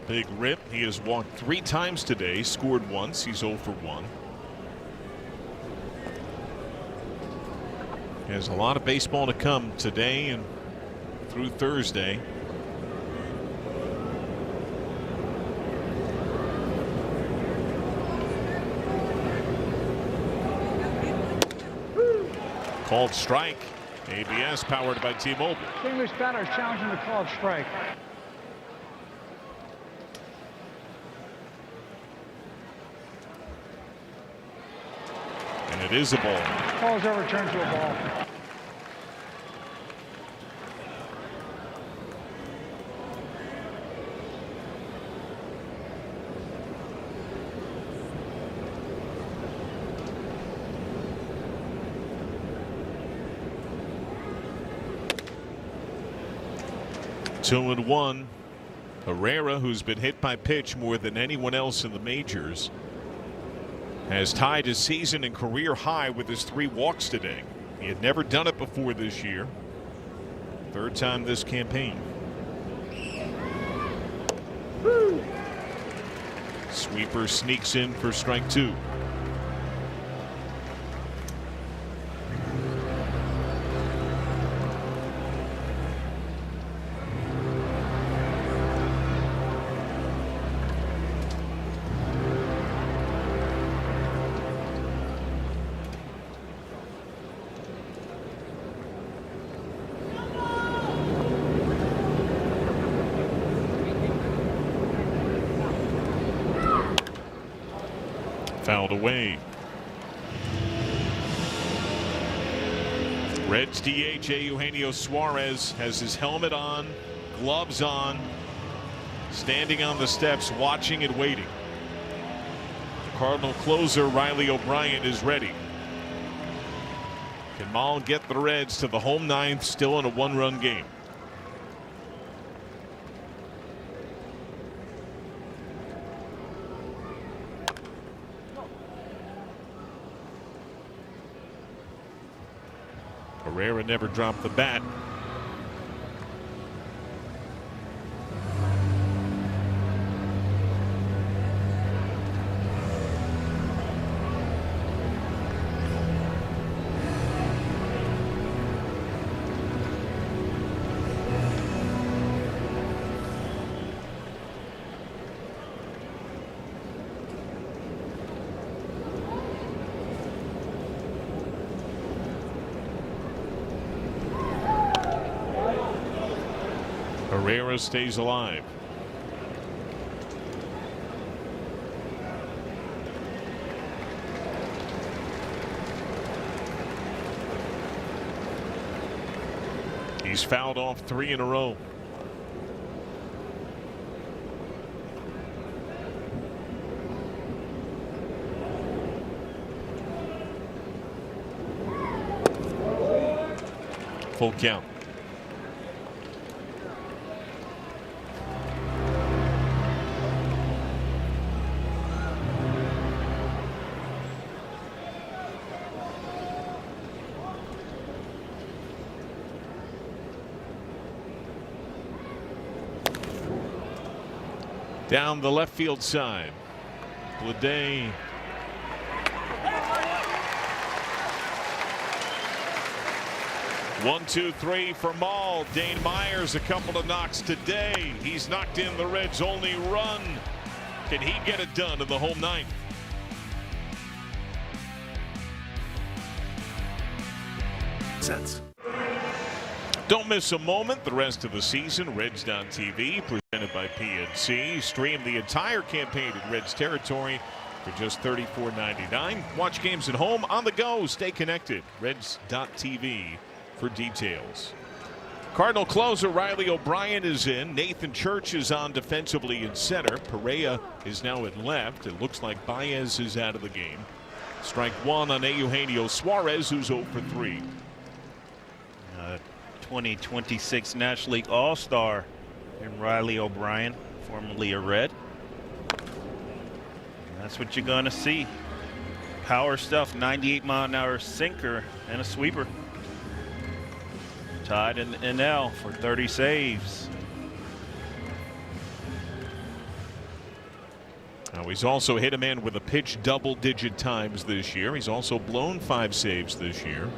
big rip. He has walked 3 times today, scored once. He's 0 for 1. He has a lot of baseball to come today and through Thursday. Called strike. ABS powered by T-Mobile. St. Louis batter is challenging the called strike. And it is a ball. Ball's overturned to a ball. Two and one. Herrera, who's been hit by pitch more than anyone else in the majors, has tied his season and career high with his 3 walks today. He had never done it before this year. 3rd time this campaign. Sweeper sneaks in for strike 2. Fouled away. Reds DH Eugenio Suarez has his helmet on, gloves on, standing on the steps, watching and waiting. The Cardinal closer Riley O'Brien is ready. Can Maul get the Reds to the home 9th, still in a 1-run game? Herrera never dropped the bat. Herrera stays alive. He's fouled off 3 in a row. Full count. Down the left field side. Bleday. One, two, three for Maul. Dane Myers a couple of knocks today. He's knocked in the Reds' only run. Can he get it done in the home ninth? Don't miss a moment the rest of the season. Reds.TV, presented by PNC. Stream the entire campaign in Reds territory for just $34.99. Watch games at home, on the go. Stay connected. Reds.TV for details. Cardinal closer Riley O'Brien is in. Nathan Church is on defensively in center. Perea is now at left. It looks like Baez is out of the game. Strike one on Eugenio Suarez, who's 0 for 3. 2026 National League All-Star in Riley O'Brien, formerly a Red. And that's what you're going to see. Power stuff, 98-mile-an-hour sinker and a sweeper. Tied in the NL for 30 saves. Now he's also hit a man with a pitch double-digit times this year. He's also blown 5 saves this year.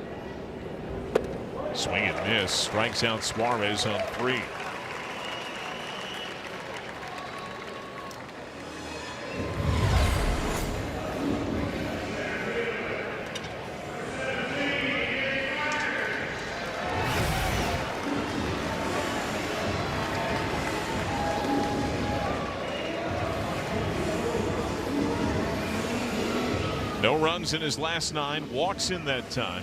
Swing and miss. Strikes out Suarez on 3. No runs in his last 9. Walks in that time.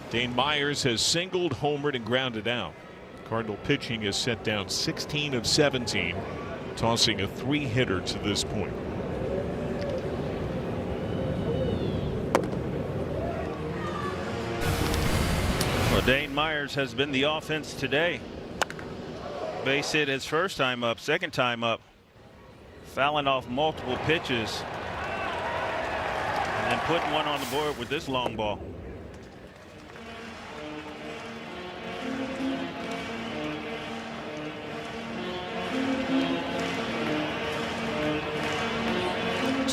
Dane Myers has singled, homered, and grounded out. Cardinal pitching has set down 16 of 17, tossing a 3-hitter to this point. Well, Dane Myers has been the offense today. Base hit his first time up, second time up, fouling off multiple pitches, and putting one on the board with this long ball.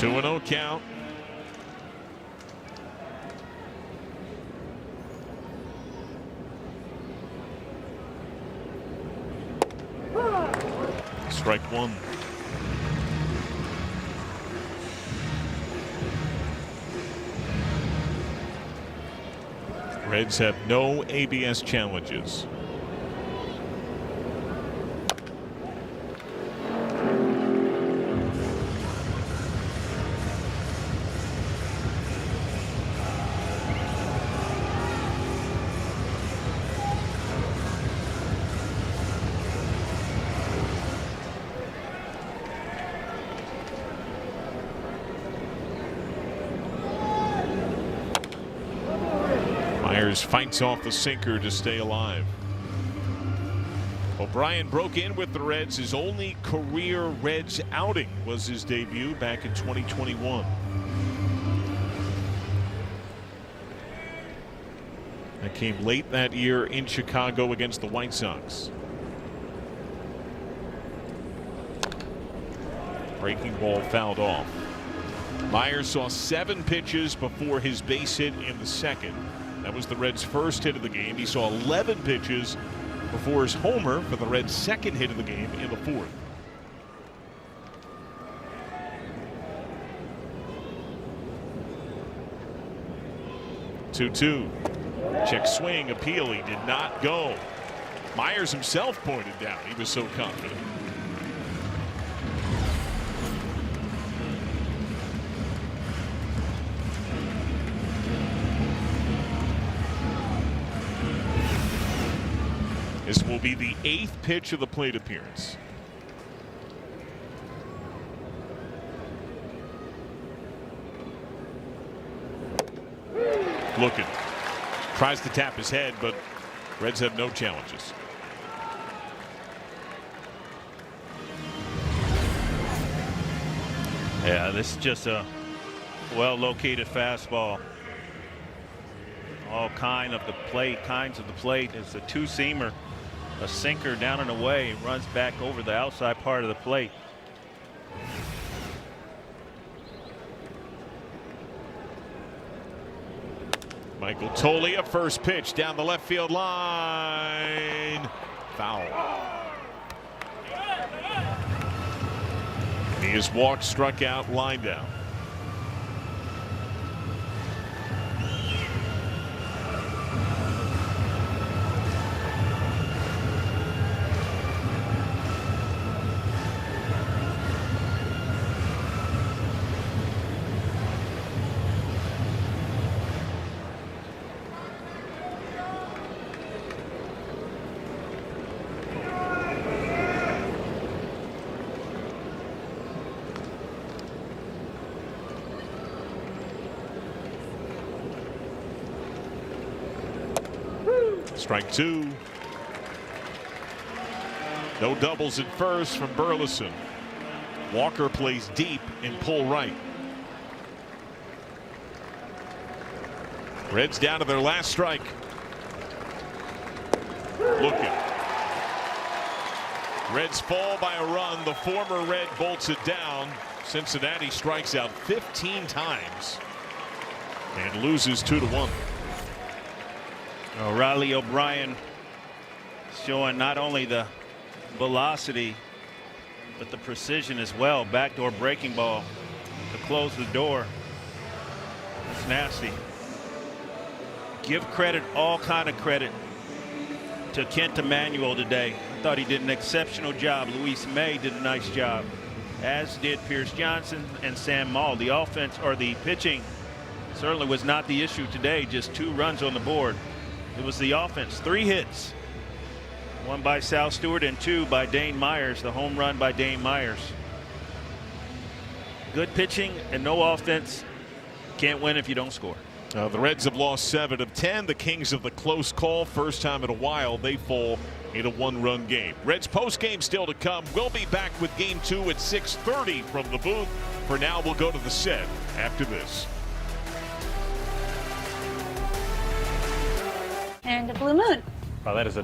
2-0 count. Strike one. Reds have no ABS challenges. Myers fights off the sinker to stay alive. O'Brien broke in with the Reds. His only career Reds outing was his debut back in 2021. came late that year in Chicago against the White Sox. Breaking ball fouled off. Myers saw 7 pitches before his base hit in the second. That was the Reds' first hit of the game. He saw 11 pitches before his homer for the Reds' second hit of the game in the fourth. Two. Check swing, appeal. He did not go. Myers himself pointed down. He was so confident. This will be the 8th pitch of the plate appearance. Looking. Tries to tap his head, but Reds have no challenges. Yeah, this is just a well-located fastball. All kinds of the plate. It's a two-seamer, a sinker down and away, runs back over the outside part of the plate. Michael Tolley, a first pitch down the left field line. Foul. He has walked, struck out, lined out. Strike 2. No doubles at first from Burleson. Walker plays deep and pull right. Reds down to their last strike. Looking. Reds fall by a run. The former Red bolts it down. Cincinnati strikes out 15 times and loses 2-1. Riley O'Brien showing not only the velocity but the precision as well. Backdoor breaking ball to close the door. That's nasty. Give credit, all kind of credit, to Kent Emanuel today. I thought he did an exceptional job. Luis May did a nice job, as did Pierce Johnson and Sam Maul. The offense, or the pitching, certainly was not the issue today. Just 2 runs on the board. It was the offense. 3 hits. 1 by Sal Stewart and 2 by Dane Myers. The home run by Dane Myers. Good pitching and no offense. Can't win if you don't score. The Reds have lost 7 of 10. The Kings of the close call. First time in a while they fall in a 1-run game. Reds postgame still to come. We'll be back with Game 2 at 6:30 from the booth. For now, we'll go to the set after this. And a blue moon. Wow, that is a